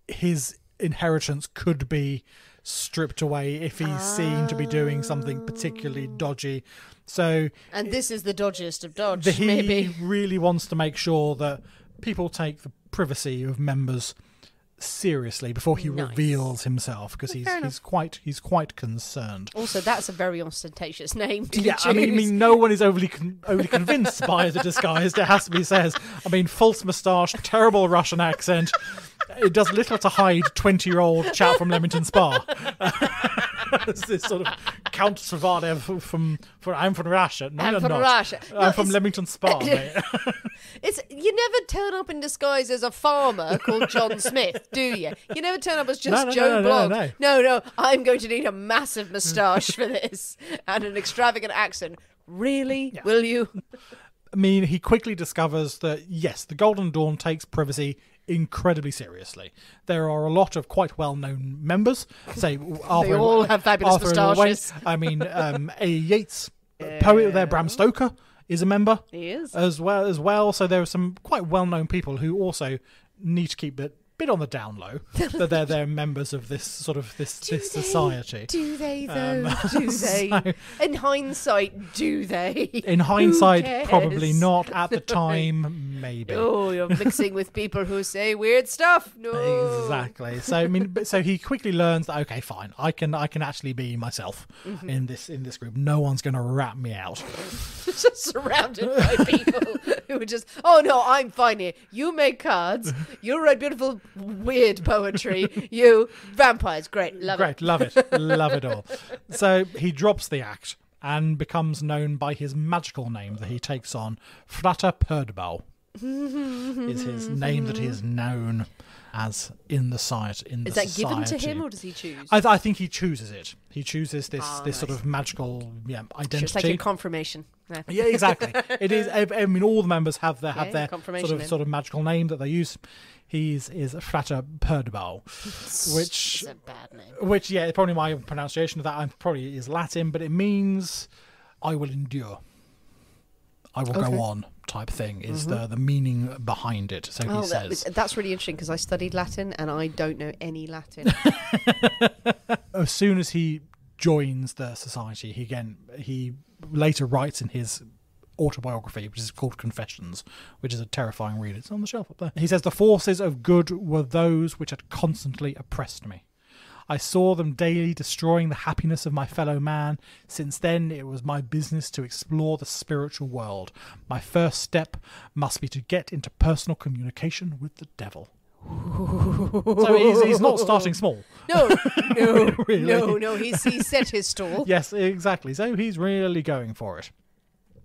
his inheritance could be stripped away if he's seen to be doing something particularly dodgy. And this is the dodgiest of dodge, he really wants to make sure that people take the privacy of members seriously before he reveals himself, because he's quite concerned. Also, that's a very ostentatious name to choose. I mean, no one is overly convinced by the disguise, it has to be said. I mean, false moustache, terrible Russian accent. It does little to hide 20-year-old chap from Leamington Spa. It's this sort of Count Svarev I'm from Russia. No, I'm from Russia. I'm from Leamington Spa, mate. You never turn up in disguise as a farmer called John Smith, do you? You never turn up as just Joe Bloggs. No, I'm going to need a massive moustache for this and an extravagant accent. Really? Yeah. Will you? I mean, he quickly discovers that, yes, the Golden Dawn takes privacy incredibly seriously. There are a lot of quite well-known members. Say, they all have fabulous moustaches. I mean, A. Yeats, poet there, Bram Stoker is a member. He is as well. So there are some quite well-known people who also need to keep it bit on the down low that they're members of this sort of this society. Do they though? Do they? So, in hindsight, do they? In hindsight, probably not. At the time, maybe. Oh, you're mixing with people who say weird stuff. No. Exactly. So I mean, so he quickly learns that okay, fine, I can actually be myself in this group. No one's going to rat me out. Just surrounded by people Who would just, oh no, I'm fine here. You make cards. You write beautiful, weird poetry. You, vampires, great, love it. Love it. Love it all. So he drops the act and becomes known by his magical name that he takes on. Frater Perdebal is his name that he is known as in the society. Is that given to him, or does he choose? I think he chooses it. He chooses this sort of magical identity. Just like a confirmation. Yeah, exactly. It is. I mean, all the members have their sort of magical name that they use. Is Frater Perdebal, which is a bad name. Which, probably my pronunciation of that probably is Latin, but it means I will endure. I will go on, type thing is the meaning behind it. So he says. That's really interesting because I studied Latin and I don't know any Latin. As soon as he joins the society, he later writes in his autobiography, which is called Confessions, which is a terrifying read. It's on the shelf up there. He says, the forces of good were those which had constantly oppressed me. I saw them daily destroying the happiness of my fellow man. Since then, it was my business to explore the spiritual world. My first step must be to get into personal communication with the devil. So he's not starting small. No, Really. no. He's set his stall. Yes, exactly. So he's really going for it.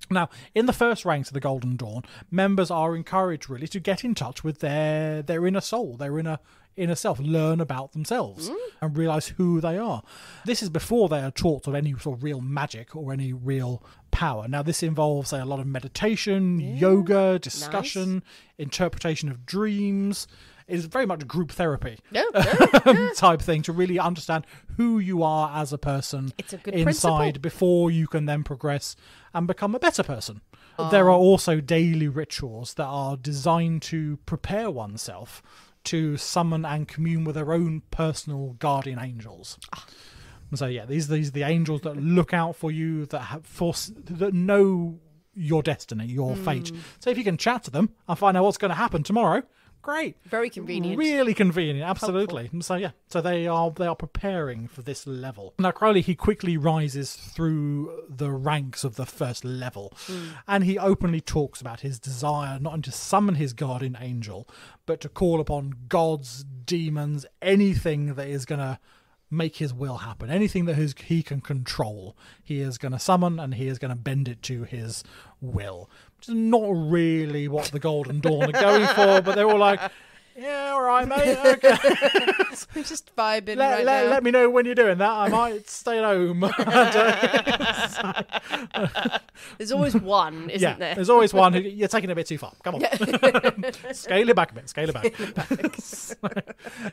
Now, in the first ranks of the Golden Dawn, members are encouraged really to get in touch with their inner soul, their inner self, learn about themselves and realise who they are. This is before they are taught of any sort of real magic or any real power. Now, this involves a lot of meditation, yoga, discussion, interpretation of dreams. It is very much group therapy type thing to really understand who you are as a person inside principle. Before you can then progress and become a better person. There are also daily rituals that are designed to prepare oneself to summon and commune with their own personal guardian angels. So these are the angels that look out for you, that know your destiny, your fate. So if you can chat to them and find out what's going to happen tomorrow, great. Very convenient. Really convenient, absolutely. Helpful. So they are preparing for this level. Now Crowley, he quickly rises through the ranks of the first level, and he openly talks about his desire not only to summon his guardian angel, but to call upon gods, demons, anything that is going to make his will happen, anything that he can control, he is going to summon and he is going to bend it to his will. Which is not really what the Golden Dawn are going for, but they're all like, yeah, all right, mate, okay. We're just vibing now. Let me know when you're doing that. I might stay at home. There's always one, isn't there? There's always one who you're taking it a bit too far. Come on. Scale it back a bit. Scale it back. So,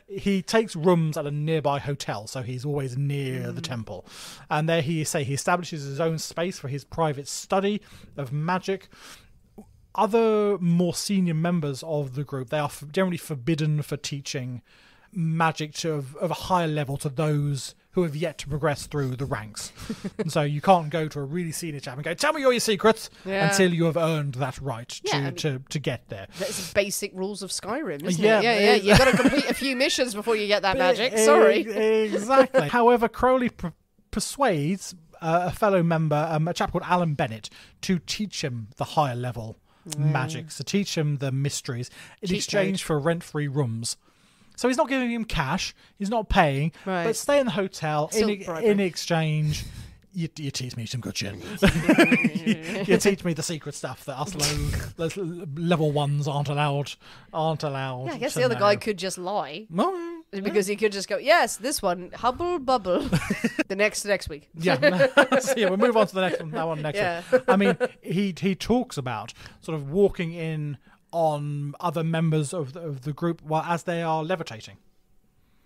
he takes rooms at a nearby hotel, so he's always near the temple. And there he establishes his own space for his private study of magic. Other more senior members of the group, they are generally forbidden for teaching magic of a higher level to those who have yet to progress through the ranks. And so you can't go to a really senior chap and go, tell me all your secrets, until you have earned that right to get there. That's basic rules of Skyrim, isn't it? Yeah. You've got to complete a few missions before you get that magic. Sorry. Exactly. However, Crowley persuades a fellow member, a chap called Alan Bennett, to teach him the higher level magic, to teach him the mysteries in exchange for rent-free rooms. So he's not giving him cash, he's not paying, but stay in the hotel in exchange. You teach me some good shit. You teach me the secret stuff that us low level ones aren't allowed. Yeah, I guess the other guy could just lie. Because he could just go, yes, this one, hubble bubble. the next week. We'll move on to the next one. That one next week. I mean, he talks about sort of walking in on other members of the group as they are levitating.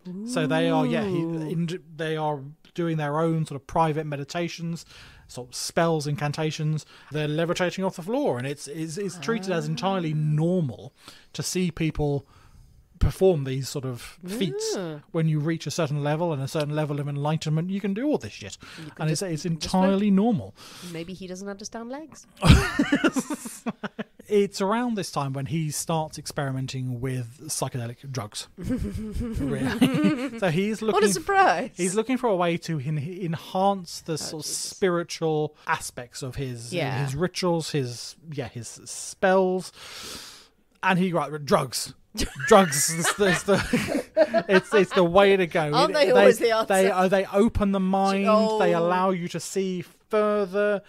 Ooh. So they are they are doing their own sort of private meditations, sort of spells, incantations. They're levitating off the floor, and it's treated as entirely normal to see people perform these sort of feats. When you reach a certain level and a certain level of enlightenment, you can do all this shit, and it's entirely normal. Maybe he doesn't understand legs. it's around this time when he starts experimenting with psychedelic drugs. Really. So he's looking. What a surprise! He's looking for a way to enhance the sort of spiritual aspects of his rituals, his spells, and he drugs. Drugs is it's the way to go. Aren't they always the answer? They open the mind. They allow you to see further.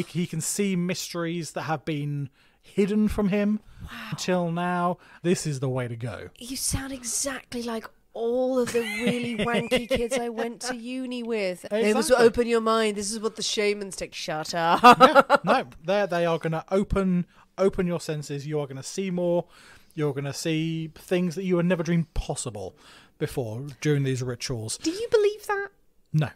He can see mysteries that have been hidden from him until now. This is the way to go. You sound exactly like all of the really wanky kids I went to uni with. Exactly. It was open your mind. This is what the shamans take. Shut up. They are going to open your senses. You are going to see more. You're going to see things that you had never dreamed possible before during these rituals. Do you believe that? No.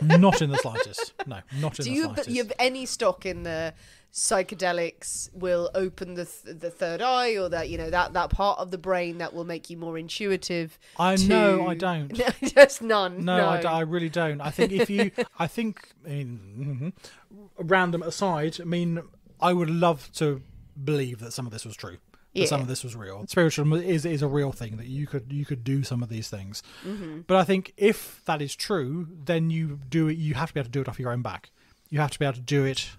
Not in the slightest. No, not in the slightest. Do you have any stock in the psychedelics will open the third eye, or that, that part of the brain that will make you more intuitive? No, I don't. Just none. No. I really don't. I think random aside, I would love to believe that some of this was true. That some of this was real. Spiritualism is a real thing, that you could do some of these things. Mm-hmm. But I think if that is true, then you have to be able to do it off your own back. You have to be able to do it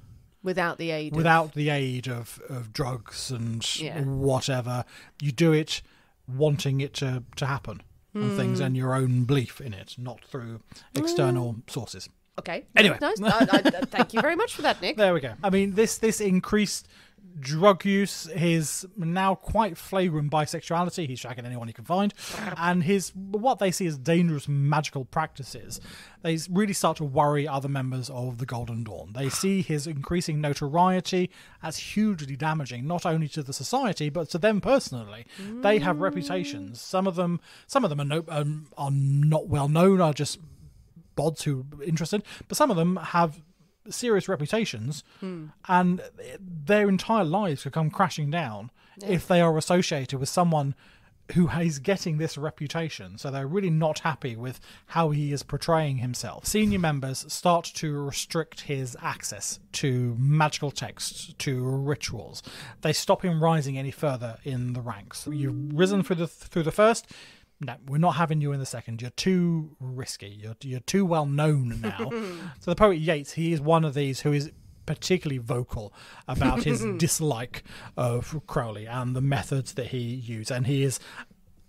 without the aid of drugs and whatever. You do it wanting it to happen and things, and your own belief in it, not through external sources. Okay. Anyway. Nice. Thank you very much for that, Nick. There we go. This increased drug use, his now quite flagrant bisexuality, he's shagging anyone he can find, and his what they see as dangerous magical practices, they really start to worry other members of the Golden Dawn. They see his increasing notoriety as hugely damaging, not only to the society but to them personally. They have reputations. Some of them are not well known, are just bods who are interested, but some of them have serious reputations, and their entire lives could come crashing down if they are associated with someone who is getting this reputation. So they're really not happy with how he is portraying himself. Senior members start to restrict his access to magical texts, to rituals. They stop him rising any further in the ranks. You've risen through the first. No, we're not having you in the second. You're too risky. You're too well known now. So the poet Yeats, he is one of these who is particularly vocal about his dislike of Crowley and the methods that he used, and he is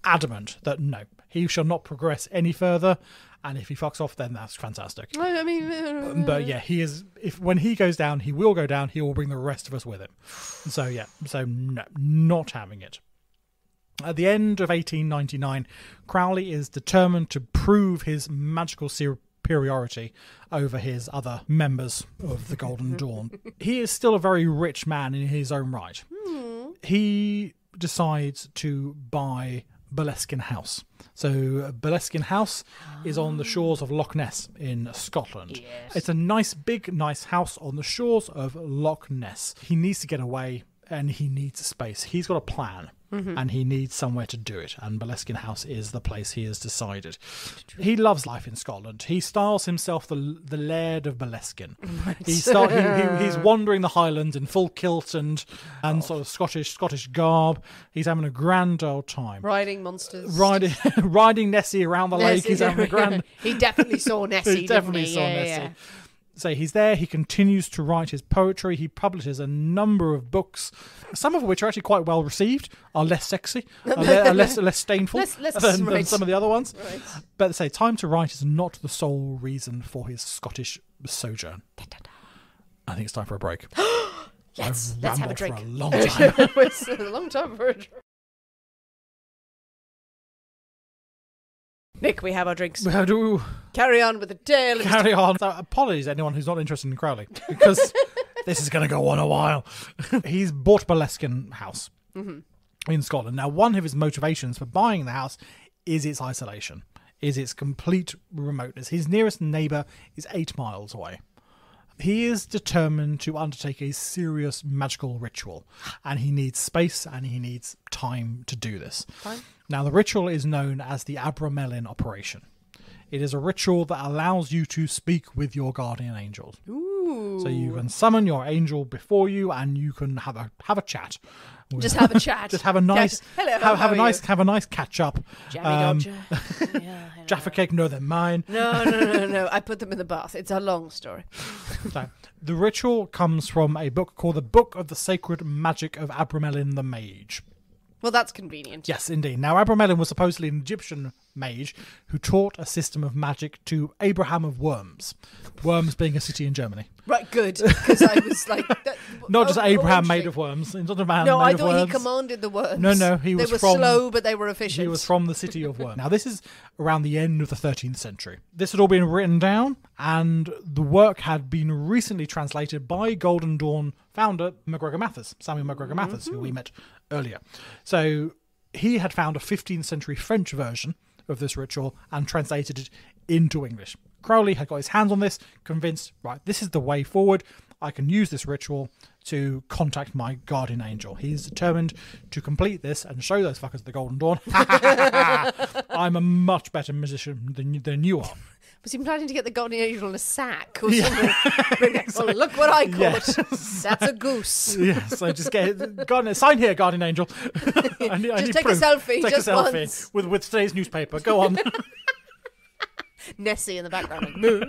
adamant that no, he shall not progress any further. And if he fucks off, then that's fantastic. But yeah, he is. When he goes down, he will go down. He will bring the rest of us with him. So no, not having it. At the end of 1899, Crowley is determined to prove his magical superiority over his other members of the Golden Dawn. He is still a very rich man in his own right. He decides to buy Boleskine House. So Boleskine House is on the shores of Loch Ness in Scotland. Yes. It's a nice house on the shores of Loch Ness. He needs to get away, and he needs space. He's got a plan. And he needs somewhere to do it, and Boleskine House is the place he has decided. He loves life in Scotland. He styles himself the Laird of Boleskine. He's wandering the Highlands in full kilt and sort of Scottish garb. He's having a grand old time. Riding monsters. Riding Nessie around the lake. He's having a grand... He definitely saw Nessie, He definitely saw Nessie. Yeah. So he's there, he continues to write his poetry, he publishes a number of books, some of which are actually quite well received, are less sexy, are less stainful than some of the other ones. Right. But say, time to write is not the sole reason for his Scottish sojourn. I think it's time for a break. Let's have a drink. For a long time. It's a long time for a drink. Nick, we have our drinks. We have to carry on with the tale. Carry on. So, apologies to anyone who's not interested in Crowley, because this is going to go on a while. He's bought Boleskine House in Scotland. Now, one of his motivations for buying the house is its isolation, is its complete remoteness. His nearest neighbour is 8 miles away. He is determined to undertake a serious magical ritual, and he needs space and he needs time to do this. Fine. Now, the ritual is known as the Abramelin operation. It is a ritual that allows you to speak with your guardian angels. Ooh. Ooh. So you can summon your angel before you, and you can have a chat. Just have a chat. Just have a nice, Hello, have a nice catch up. Jammy Dodger. Yeah, Jaffa cake, no, they're mine. No. I put them in the bath. It's a long story. So, the ritual comes from a book called the Book of the Sacred Magic of Abramelin the Mage. Well, that's convenient. Yes, indeed. Now, Abramelin was supposedly an Egyptian mage who taught a system of magic to Abraham of Worms. Worms being a city in Germany. Right, good. Because I was like... Not just Abraham made of worms. It's not a man No, made I of thought worms. he commanded the worms. No, he was They were from... slow, but they were efficient. He was from the city of Worms. Now, this is around the end of the 13th century. This had all been written down, and the work had been recently translated by Golden Dawn founder MacGregor Mathers, Samuel MacGregor Mathers, who we met earlier. So he had found a 15th century French version of this ritual and translated it into English. Crowley had got his hands on this, convinced, right, this is the way forward. I can use this ritual to contact my guardian angel. He's determined to complete this and show those fuckers the Golden Dawn. I'm a much better musician than you are. Was he planning to get the guardian angel in a sack or something? Well, look what I caught. Yes. That's a goose. Yes, so just get sign here, guardian angel. I need Just take proof. a selfie, Take just a selfie once. with today's newspaper. Go on. Nessie in the background. Like, moo.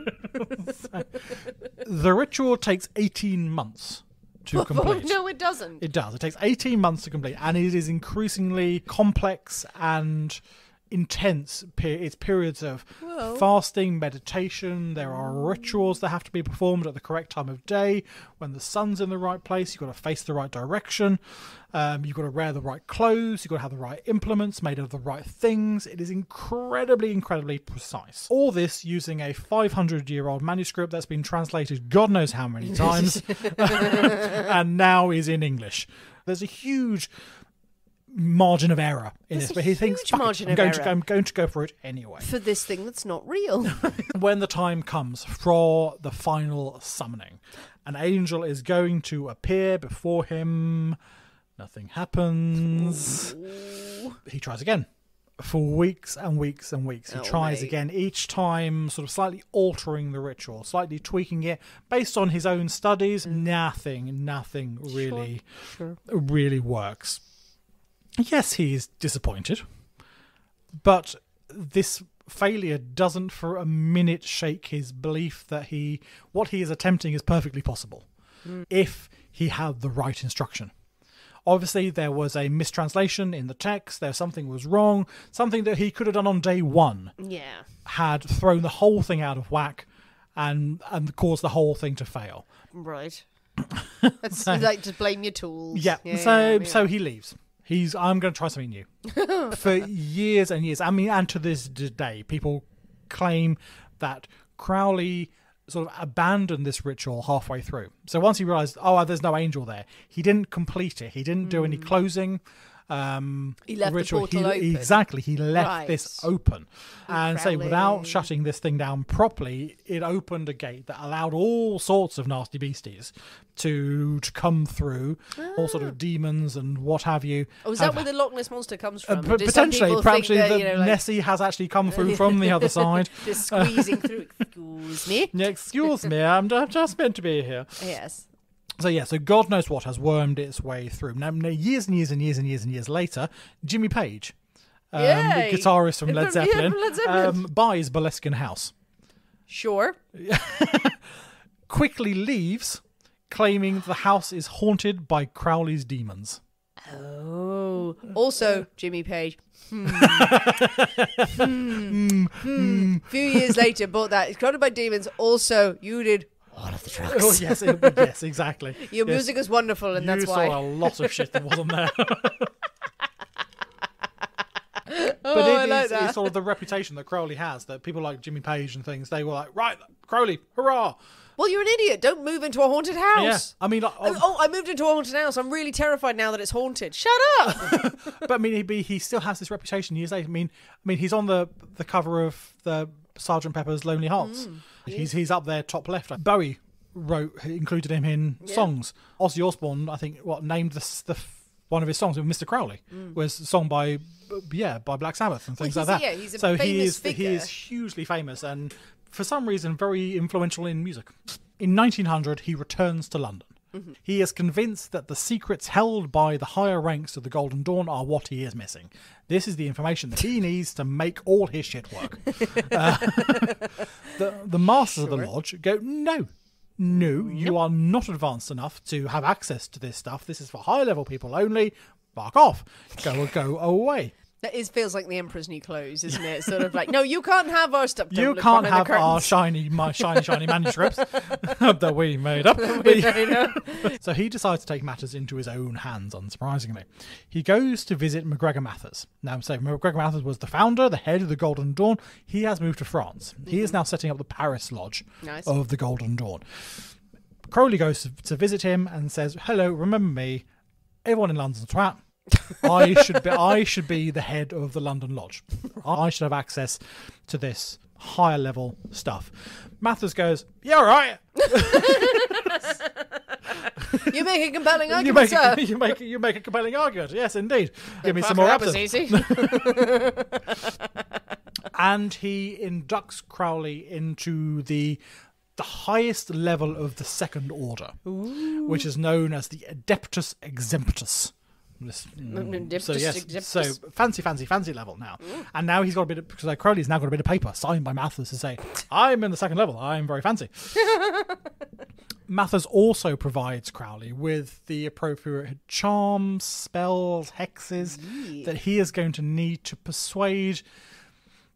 The ritual takes 18 months to complete. No, it doesn't. It does. It takes 18 months to complete, and it is increasingly complex and intense. It's periods of fasting, meditation. There are rituals that have to be performed at the correct time of day. When the sun's in the right place, you've got to face the right direction. You've got to wear the right clothes. You've got to have the right implements made of the right things. It is incredibly, incredibly precise. All this using a 500-year-old manuscript that's been translated God knows how many times and now is in English. There's a huge margin of error in this, but he thinks, I'm going to go for it anyway. For this thing that's not real. When the time comes for the final summoning, an angel is going to appear before him. Nothing happens. Ooh. He tries again. For weeks and weeks and weeks. He tries again, each time sort of slightly altering the ritual, slightly tweaking it based on his own studies. Nothing really works. Yes, he is disappointed, but this failure doesn't for a minute shake his belief that what he is attempting is perfectly possible if he had the right instruction. Obviously, there was a mistranslation in the text. Something was wrong. Something that he could have done on day one had thrown the whole thing out of whack and caused the whole thing to fail. Right. That's like to blame your tools. Yeah. So he leaves. I'm going to try something new. For years and years, and to this day, people claim that Crowley sort of abandoned this ritual halfway through. So once he realised, there's no angel there, he didn't complete it. He didn't do any closing. He left the portal open. Exactly, he left this open. And Crowley. without shutting this thing down properly, it opened a gate that allowed all sorts of nasty beasties to come through, all sort of demons and what have you. Oh, is that where the Loch Ness Monster comes from? Potentially, perhaps Nessie has actually come through from the other side. Just squeezing through. Excuse me? Yeah, excuse me, I'm just meant to be here. Yes. So God knows what has wormed its way through. Now, years and years and years and years and years later, Jimmy Page, the guitarist from Led Zeppelin, buys Boleskine House. Sure. Quickly leaves, claiming the house is haunted by Crowley's demons. Oh. Also, Jimmy Page. Few years later, bought that. It's haunted by demons. Also, you did all of the drugs. Oh, yes, exactly. Your music is wonderful, and that's why. You saw a lot of shit that wasn't there. But it's sort of the reputation that Crowley has, that people like Jimmy Page and things, they were like, right, Crowley, hurrah! Well, you're an idiot. Don't move into a haunted house. Yeah. I mean, I moved into a haunted house. I'm really terrified now that it's haunted. Shut up. But I mean, he still has this reputation years later. I mean, he's on the cover of the Sgt. Pepper's Lonely Hearts. He's up there top left. Bowie included him in songs. Ozzy Osbourne, I think, named the one of his songs with Mr. Crowley was sung by Black Sabbath and things like that. Yeah, he's a so famous figure. He is hugely famous and for some reason very influential in music. In 1900, he returns to London. Mm-hmm. He is convinced that the secrets held by the higher ranks of the Golden Dawn are what he is missing. This is the information that he needs to make all his shit work. The masters of the lodge go, no, you are not advanced enough to have access to this stuff. This is for high-level people only. Fuck off. Go away. That feels like the Emperor's New Clothes, isn't it? Sort of like, no, you can't have our stuff. You can't have our shiny manuscripts that we made up. So he decides to take matters into his own hands, unsurprisingly. He goes to visit MacGregor Mathers. Now, so MacGregor Mathers was the founder, the head of the Golden Dawn. He has moved to France. He is now setting up the Paris Lodge of the Golden Dawn. Crowley goes to visit him and says, hello, remember me? Everyone in London's a twat. I should be the head of the London Lodge. I should have access to this higher level stuff. Mathers goes, yeah, all right. You make a compelling argument, sir. You make a compelling argument. Yes, indeed. Give me some more that was easy. And he inducts Crowley into the highest level of the Second Order, which is known as the Adeptus Exemptus. So fancy level now. And now he's got a bit of, because Crowley's now got a bit of paper signed by Mathers to say, I'm in the second level, I'm very fancy. Mathers also provides Crowley with the appropriate charms, spells, hexes that he is going to need to persuade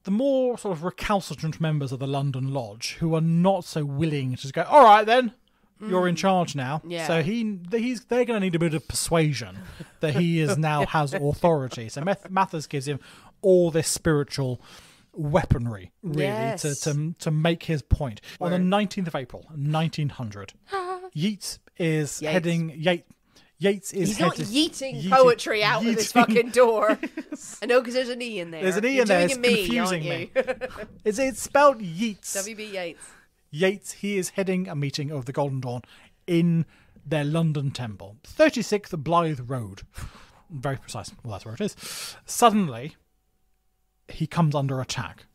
the more sort of recalcitrant members of the London Lodge who are not so willing to just go, all right then, you're in charge now. Yeah. So they're going to need a bit of persuasion that he is now has authority. So Mathers gives him all this spiritual weaponry, really, to make his point. On the 19th of April, 1900, Yeats is heading... He's not yeeting poetry out of his fucking door. I know, because there's an E in there. There's an E in there. It's confusing me. It's spelled Yeats. W.B. Yeats. Yeats, he is heading a meeting of the Golden Dawn in their London temple. 36th Blythe Road. Very precise. Well, that's where it is. Suddenly, he comes under attack.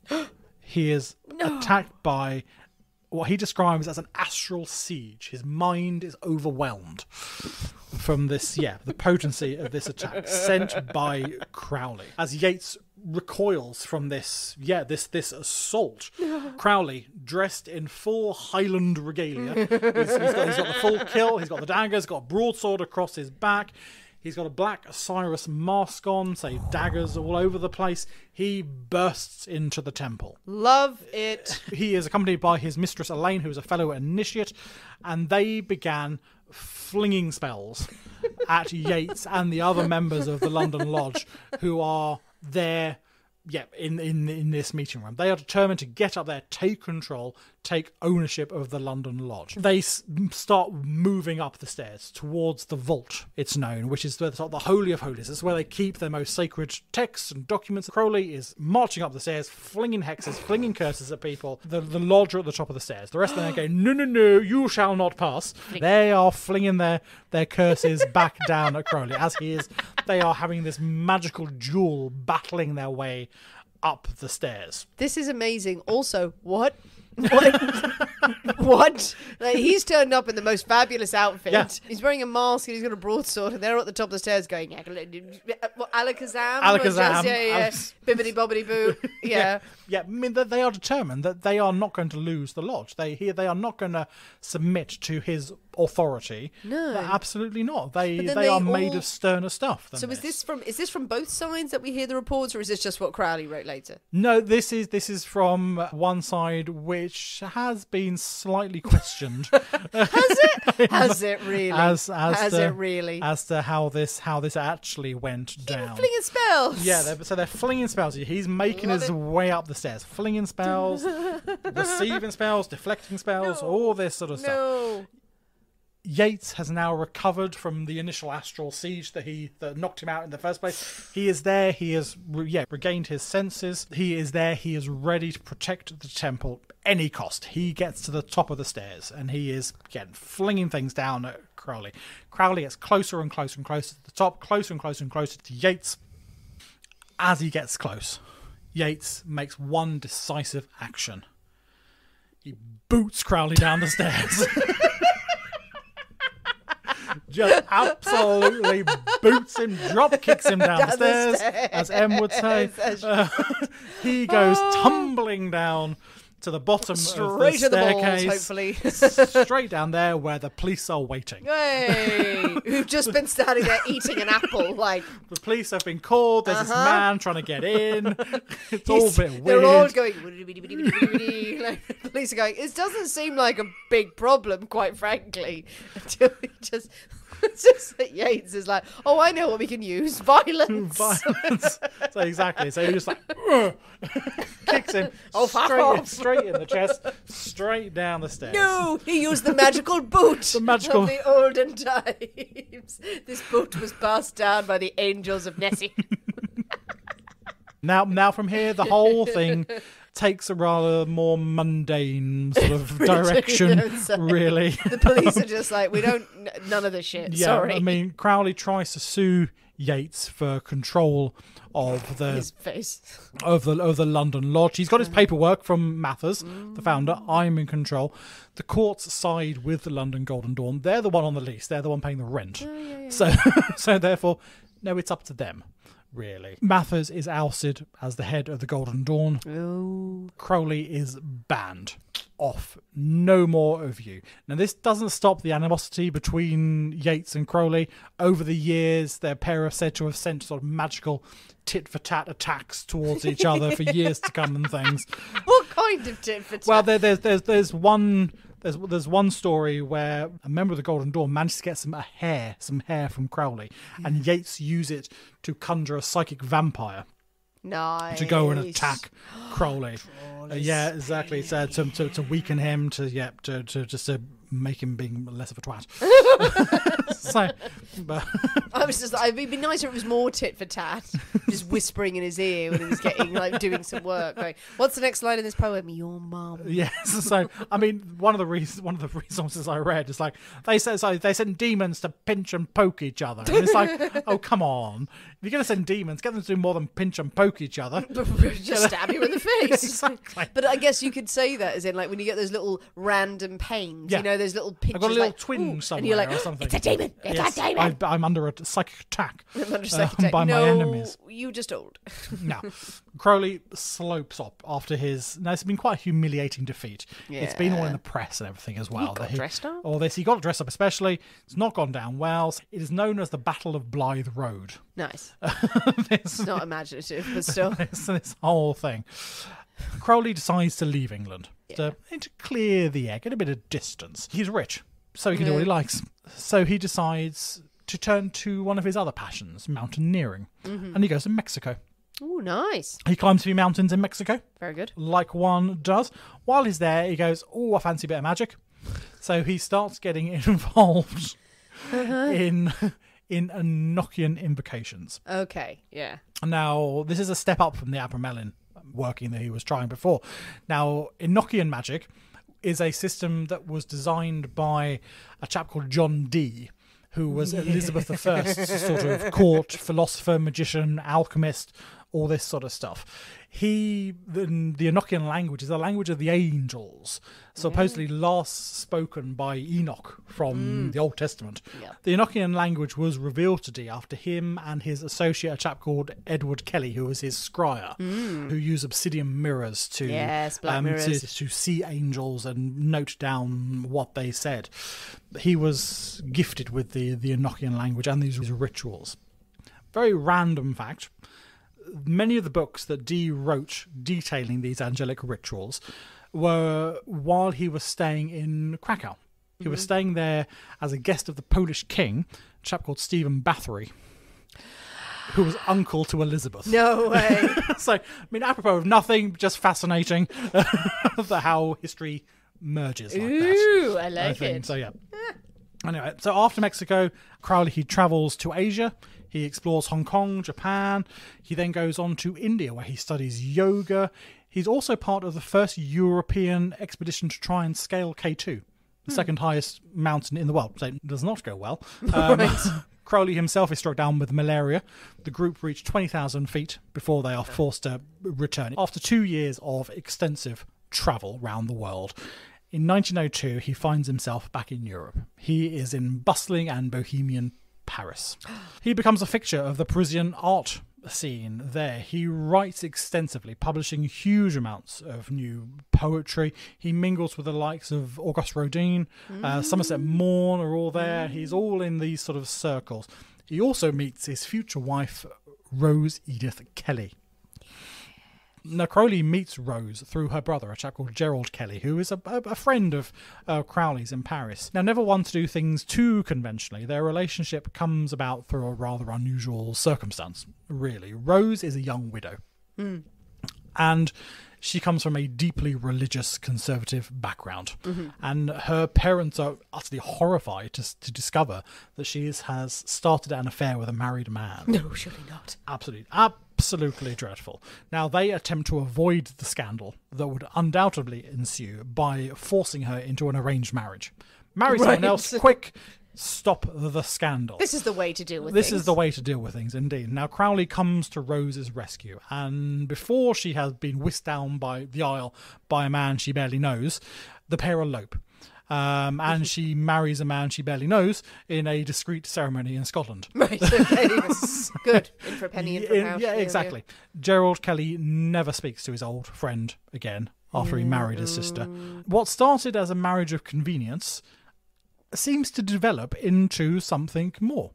He is attacked by what he describes as an astral siege. His mind is overwhelmed from this, the potency of this attack sent by Crowley. As Yeats recoils from this assault, Crowley, dressed in full Highland regalia, he's got the full kill, he's got the daggers, he's got a broadsword across his back, he's got a black Osiris mask on, daggers all over the place. He bursts into the temple. Love it. He is accompanied by his mistress Elaine, who is a fellow initiate, and they began flinging spells at Yeats and the other members of the London Lodge who are there in this meeting room. They are determined to get up there, take control, take ownership of the London Lodge. They start moving up the stairs towards the vault, it's known, which is the Holy of Holies. It's where they keep their most sacred texts and documents. Crowley is marching up the stairs, flinging hexes, flinging curses at people. The lodge are at the top of the stairs. The rest of them are going, no, you shall not pass. They are flinging their curses back down at Crowley as they are having this magical duel, battling their way up the stairs. This is amazing. Also, what? What? Like, he's turned up in the most fabulous outfit. Yeah. He's wearing a mask and he's got a broadsword, and they're at the top of the stairs going, Alakazam? Yeah. Bibbidi bobbidi boo. Yeah. I mean, they are determined that they are not going to lose the lodge. They are not going to submit to his authority. No, absolutely not. They are made of sterner stuff. So is this from both sides that we hear the reports, or is this just what Crowley wrote later? No, this is from one side which has been slightly questioned. Has it really? As to how this actually went down. Flinging spells. Yeah, they're flinging spells. He's making his way up the stairs, flinging spells, receiving spells, deflecting spells, all this sort of stuff. Yeats has now recovered from the initial astral siege that knocked him out in the first place. He is there. He has regained his senses. He is there. He is ready to protect the temple at any cost. He gets to the top of the stairs and he is flinging things down at Crowley. Crowley gets closer and closer and closer to the top, closer and closer and closer to Yeats. As he gets close, Yeats makes one decisive action. He boots Crowley down the stairs. Just absolutely boots him, drop kicks him down the stairs, as Em would say. He goes tumbling down to the bottom of the Straight to the balls, staircase, hopefully. straight down there where the police are waiting. Hey, who've just been standing there eating an apple, like. The police have been called. There's this man trying to get in. It's all a bit weird. They're all going. Like, the police are going. It doesn't seem like a big problem, quite frankly. Until it's just that Yates is like, oh, I know what we can use. Violence. So exactly. So he just like kicks him straight in the chest, straight down the stairs. No, he used the magical boot The magical- of the olden times. This boot was passed down by the angels of Nessie. Now from here, the whole thing takes a rather more mundane sort of direction, really. The police are just like, we don't, none of this shit. Yeah, Sorry. I mean, Crowley tries to sue Yates for control of His face. of the London Lodge. He's got his paperwork from Mathers, the founder. I'm in control. The courts side with the London Golden Dawn. They're the one on the lease. They're the one paying the rent. So therefore, no, it's up to them. Really. Mathers is ousted as the head of the Golden Dawn. Oh. Crowley is banned. Off. No more of you. Now, this doesn't stop the animosity between Yates and Crowley. Over the years, their pair are said to have sent sort of magical tit-for-tat attacks towards each other for years to come and things. What kind of tit-for-tat? Well, there's one story where a member of the Golden Dawn managed to get some hair from Crowley, and Yates used it to conjure a psychic vampire Nice. to go and attack Crowley. Yeah, exactly. So to weaken him, to just to make him being less of a twat. So, but It'd be nicer if it was more tit for tat, just whispering in his ear when he was getting like doing some work. Going, what's the next line in this poem? Your mum. yes. So I mean, one of the resources I read is like they sent demons to pinch and poke each other, and it's like, oh come on, if you're gonna send demons, get them to do more than pinch and poke each other. Just stab you in the face. Exactly. But I guess you could say that as in like when you get those little random pains, Yeah. you know, those little pictures. I've got a little like, twinge ooh, somewhere and you're like, or something. it's a demon. It's Yes, a demon. I'm under a psychic attack I'm under psychic attack. by my enemies. You just old. Now, Crowley slopes up after his. Now, it's been quite a humiliating defeat. It's been all in the press and everything as well. He got dressed up? All this, he got dressed up especially. It's not gone down well. It is known as the Battle of Blythe Road. Nice. This, It's not imaginative, but still. this whole thing. Crowley decides to leave England to clear the air, get a bit of distance. He's rich, so he can do what he likes. So he decides to turn to one of his other passions, mountaineering. And he goes to Mexico. Oh, nice. He climbs a few mountains in Mexico, Very good. like one does. While he's there, he goes, oh, I fancy a bit of magic. So he starts getting involved in Enochian invocations. Okay, yeah. Now, this is a step up from the Abramelin working that he was trying before. Now, Enochian magic is a system that was designed by a chap called John Dee, who was Elizabeth I's sort of court philosopher, magician, alchemist, all this sort of stuff. The Enochian language is the language of the angels, supposedly last spoken by Enoch from the Old Testament. Yeah. The Enochian language was revealed to Dee after him and his associate, a chap called Edward Kelly, who was his scryer, who used obsidian mirrors to black mirrors. to see angels and note down what they said. He was gifted with the Enochian language and these rituals. Very random fact. Many of the books that Dee wrote detailing these angelic rituals were while he was staying in Krakow. He was staying there as a guest of the Polish king, a chap called Stephen Bathory, who was uncle to Elizabeth. No way. So, I mean, apropos of nothing, just fascinating how history merges like that. Ooh, I like think. it. So, yeah. Anyway, so after Mexico, Crowley, he travels to Asia. He explores Hong Kong, Japan. He then goes on to India, where he studies yoga. He's also part of the first European expedition to try and scale K2, the second highest mountain in the world. So it does not go well. Crowley himself is struck down with malaria. The group reach 20,000 feet before they are forced to return after 2 years of extensive travel round the world. In 1902, he finds himself back in Europe. He is in bustling and bohemian Paris. He becomes a fixture of the Parisian art scene there. He writes extensively, publishing huge amounts of new poetry. He mingles with the likes of Auguste Rodin, Somerset Maugham are all there. He's all in these sort of circles. He also meets his future wife, Rose Edith Kelly. Now, Crowley meets Rose through her brother, a chap called Gerald Kelly, who is a friend of Crowley's in Paris. Now, never one to do things too conventionally, their relationship comes about through a rather unusual circumstance, really. Rose is a young widow. And she comes from a deeply religious, conservative background. And her parents are utterly horrified to discover that she has started an affair with a married man. No, surely not. Absolutely dreadful. Now, they attempt to avoid the scandal that would undoubtedly ensue by forcing her into an arranged marriage. Marry someone else, quick, stop the scandal. This is the way to deal with This things. is the way to deal with things, indeed. Now, Crowley comes to Rose's rescue, and before she has been whisked down by the aisle by a man she barely knows, the pair elope. And she marries a man she barely knows in a discreet ceremony in Scotland. Right, okay. Good. In for a penny, in for a pound. Yeah, exactly. Gerald Kelly never speaks to his old friend again after he married his sister. What started as a marriage of convenience seems to develop into something more.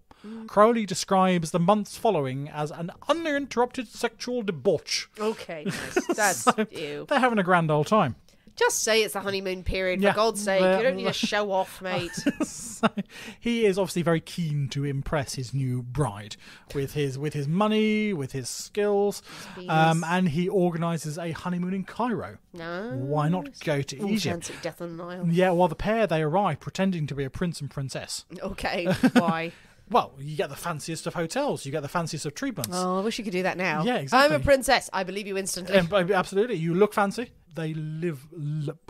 Crowley describes the months following as an uninterrupted sexual debauch. Okay, nice. That's ew. They're having a grand old time. Just say it's the honeymoon period, Yeah, for God's sake. You don't need to show off, mate. So, he is obviously very keen to impress his new bride with his money, with his skills, and he organises a honeymoon in Cairo. No. Why not go to Egypt? Fancy death on the Nile. Yeah, well, the pair, they arrive pretending to be a prince and princess. Okay, why? Well, you get the fanciest of hotels, you get the fanciest of treatments. Oh, I wish you could do that now. Yeah, exactly. I'm a princess. I believe you instantly. Absolutely. You look fancy. They live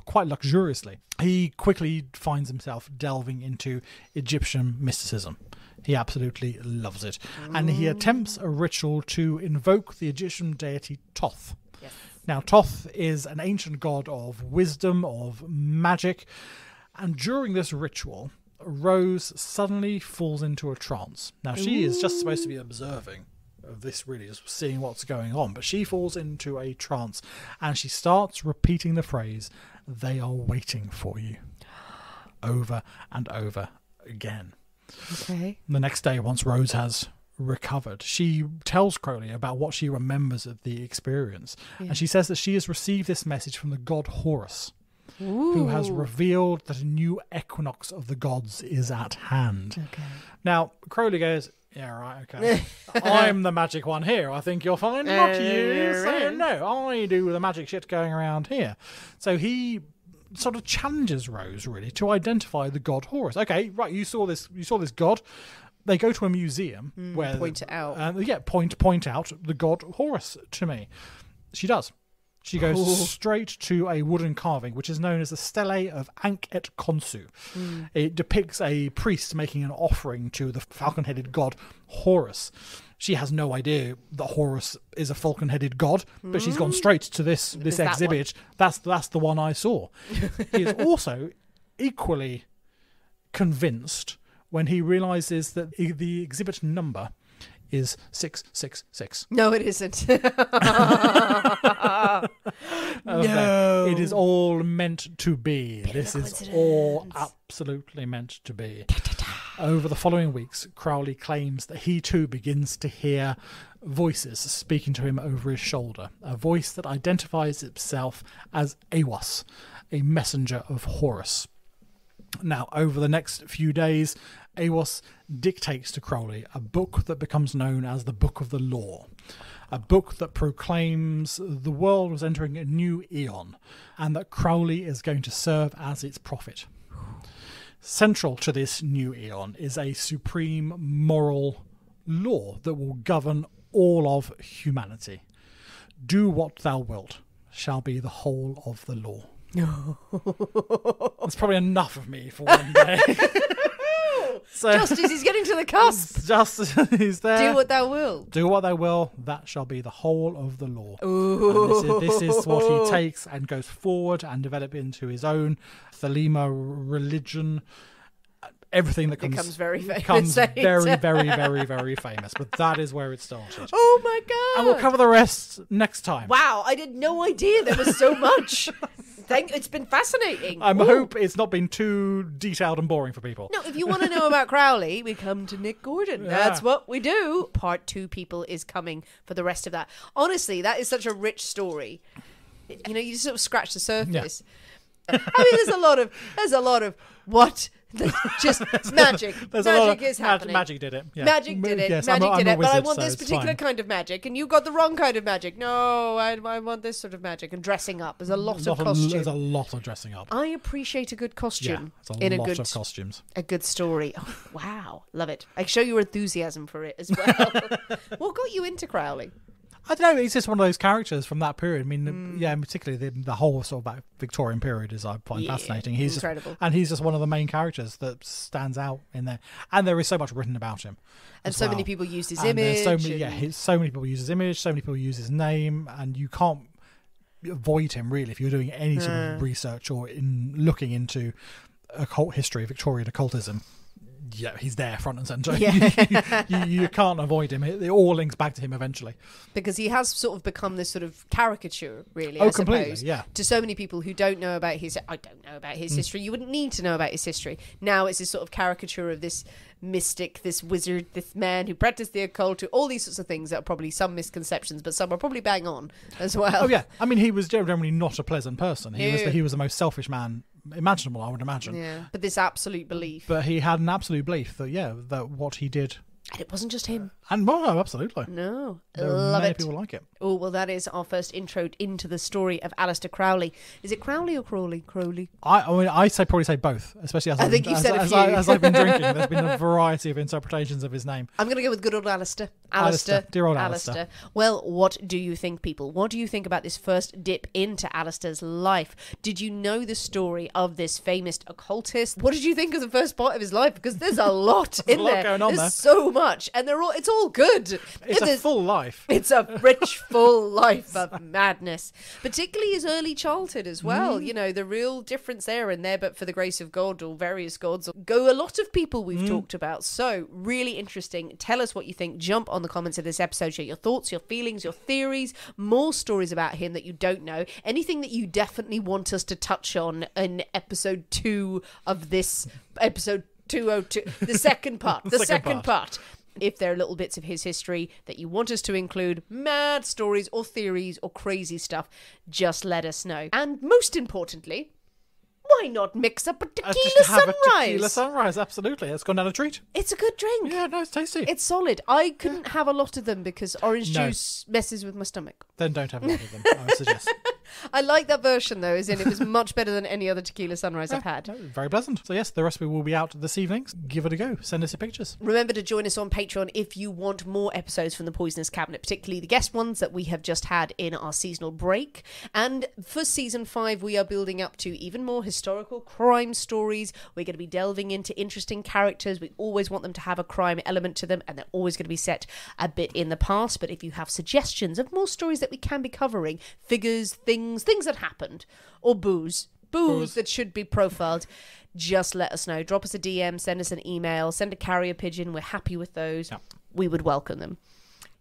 quite luxuriously. He quickly finds himself delving into Egyptian mysticism. He absolutely loves it. And he attempts a ritual to invoke the Egyptian deity Thoth. Yes. Now, Thoth is an ancient god of wisdom, of magic. And during this ritual, Rose suddenly falls into a trance. Now, she is just supposed to be observing of this, really, just seeing what's going on, but she falls into a trance and she starts repeating the phrase, "They are waiting for you," over and over again. Okay. The next day, once Rose has recovered, she tells Crowley about what she remembers of the experience, and she says that she has received this message from the god Horus, who has revealed that a new equinox of the gods is at hand. Okay. Now, Crowley goes, "Yeah, right, okay. I'm the magic one here. I think you'll find. Not you. So, no, I do the magic shit going around here." So he sort of challenges Rose, really, to identify the god Horus. Okay, right, you saw this god. They go to a museum where... Point it out. Point out the god Horus to me. She does. She goes straight to a wooden carving, which is known as the Stele of Ankh et Khonsu. It depicts a priest making an offering to the falcon-headed god Horus. She has no idea that Horus is a falcon-headed god, but she's gone straight to this exhibit. That's the one I saw. He is also equally convinced when he realises that the exhibit number is 666. No, it isn't. No. It is all meant to be. This is all absolutely meant to be. Over the following weeks, Crowley claims that he too begins to hear voices speaking to him over his shoulder. A voice that identifies itself as Was, a messenger of Horus. Now, over the next few days, Was dictates to Crowley a book that becomes known as the Book of the Law, a book that proclaims the world was entering a new eon and that Crowley is going to serve as its prophet. Central to this new eon is a supreme moral law that will govern all of humanity. "Do what thou wilt" shall be the whole of the law. No. That's probably enough of me for one day. So, just as he's getting to the cusp. just as he's there. Do what thou will. Do what thou will, that shall be the whole of the law. Ooh. And this is what he takes and goes forward and develop into his own Thelema religion. Everything that becomes very famous. Becomes very, very, very, very famous. But that is where it started. Oh my god! And we'll cover the rest next time. Wow, I had no idea there was so much. It's been fascinating. I hope it's not been too detailed and boring for people. No, if you want to know about Crowley, we come to Nick Gordon. Yeah. That's what we do. Part 2, people, is coming for the rest of that. Honestly, that is such a rich story. You know, you sort of scratch the surface. Yeah. I mean, there's a lot of what. Just magic. Magic is happening. Magic did it. Yeah. Magic did it. Yes, magic I'm did a it. wizard, but I want so this it's particular fine. kind of magic, and you got the wrong kind of magic. No, I want this sort of magic. And dressing up. There's a lot of costume. There's a lot of dressing up. I apprate a good costume. Yeah, it's a lot of costumes. A good story. Oh, wow, love it. I show your enthusiasm for it as well. What got you into Crowley? I don't know. He's just one of those characters from that period. I mean, yeah, particularly the whole sort of that Victorian period is I find fascinating. He's incredible, and he's just one of the main characters that stands out in there. And there is so much written about him, and so many people use his image. So many people use his image. So many people use his name, and you can't avoid him really if you're doing any sort of research or in looking into occult history, Victorian occultism. Yeah, he's there front and centre. Yeah. you can't avoid him. It all links back to him eventually. Because he has sort of become this sort of caricature, really, I completely, suppose, yeah. To so many people who don't know about his... I don't know about his history. You wouldn't need to know about his history. Now it's this sort of caricature of this mystic, this wizard, this man who practiced the occult, all these sorts of things that are probably some misconceptions, but some are probably bang on as well. Oh, yeah. I mean, he was generally not a pleasant person. He was the most selfish man imaginable, I would imagine. Yeah, but this absolute belief. But he had an absolute belief that, that what he did... And it wasn't just him. And well, no, absolutely. No, there are love many it. people like it. Oh, well, that is our first intro into the story of Aleister Crowley. Is it Crowley or Crawley? Crowley. I mean, probably say both, especially as I think you've said a few. As I've been drinking. There's been a variety of interpretations of his name. I'm going to go with good old Aleister. Dear old Aleister. Well, what do you think, people? What do you think about this first dip into Aleister's life? Did you know the story of this famous occultist? What did you think of the first part of his life? Because there's a lot in there. There's going on there's so much, and it's all good. It's a full life. It's a rich, full life of madness. Particularly his early childhood as well. You know, the real difference there and there, but for the grace of God or various gods, go a lot of people we've talked about. So, really interesting. Tell us what you think. Jump on the comments of this episode. Share your thoughts, your feelings, your theories, more stories about him that you don't know. Anything that you definitely want us to touch on in episode 2 of this episode 202, the second part. The second part. If there are little bits of his history that you want us to include, mad stories or theories or crazy stuff, just let us know. And most importantly, why not mix up a tequila sunrise? A tequila sunrise, absolutely. It's gone down a treat. It's a good drink. Yeah, no, it's tasty. It's solid. I couldn't have a lot of them because orange juice messes with my stomach. Then don't have a lot of them, I would suggest. I like that version, though, as in it was much better than any other tequila sunrise I've had. No, very pleasant. So, yes, the recipe will be out this evening. Give it a go. Send us your pictures. Remember to join us on Patreon if you want more episodes from the Poisonous Cabinet, particularly the guest ones that we have just had in our seasonal break. And for Season 5, we are building up to even more historical crime stories. We're going to be delving into interesting characters. We always want them to have a crime element to them, and they're always going to be set a bit in the past. But if you have suggestions of more stories that we can be covering, figures, things that happened, or booze that should be profiled, just let us know. Drop us a DM, send us an email, send a carrier pigeon. We're happy with those. Yeah. We would welcome them.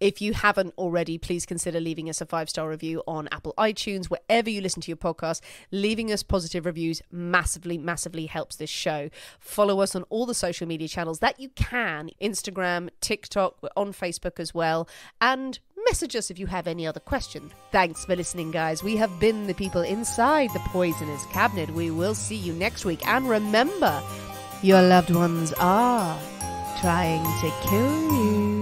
If you haven't already, please consider leaving us a 5-star review on Apple iTunes, wherever you listen to your podcast. Leaving us positive reviews massively, massively helps this show. Follow us on all the social media channels that you can. Instagram, TikTok, we're on Facebook as well. And message us if you have any other questions. Thanks for listening, guys. We have been the people inside the Poisonous Cabinet. We will see you next week. And remember, your loved ones are trying to kill you.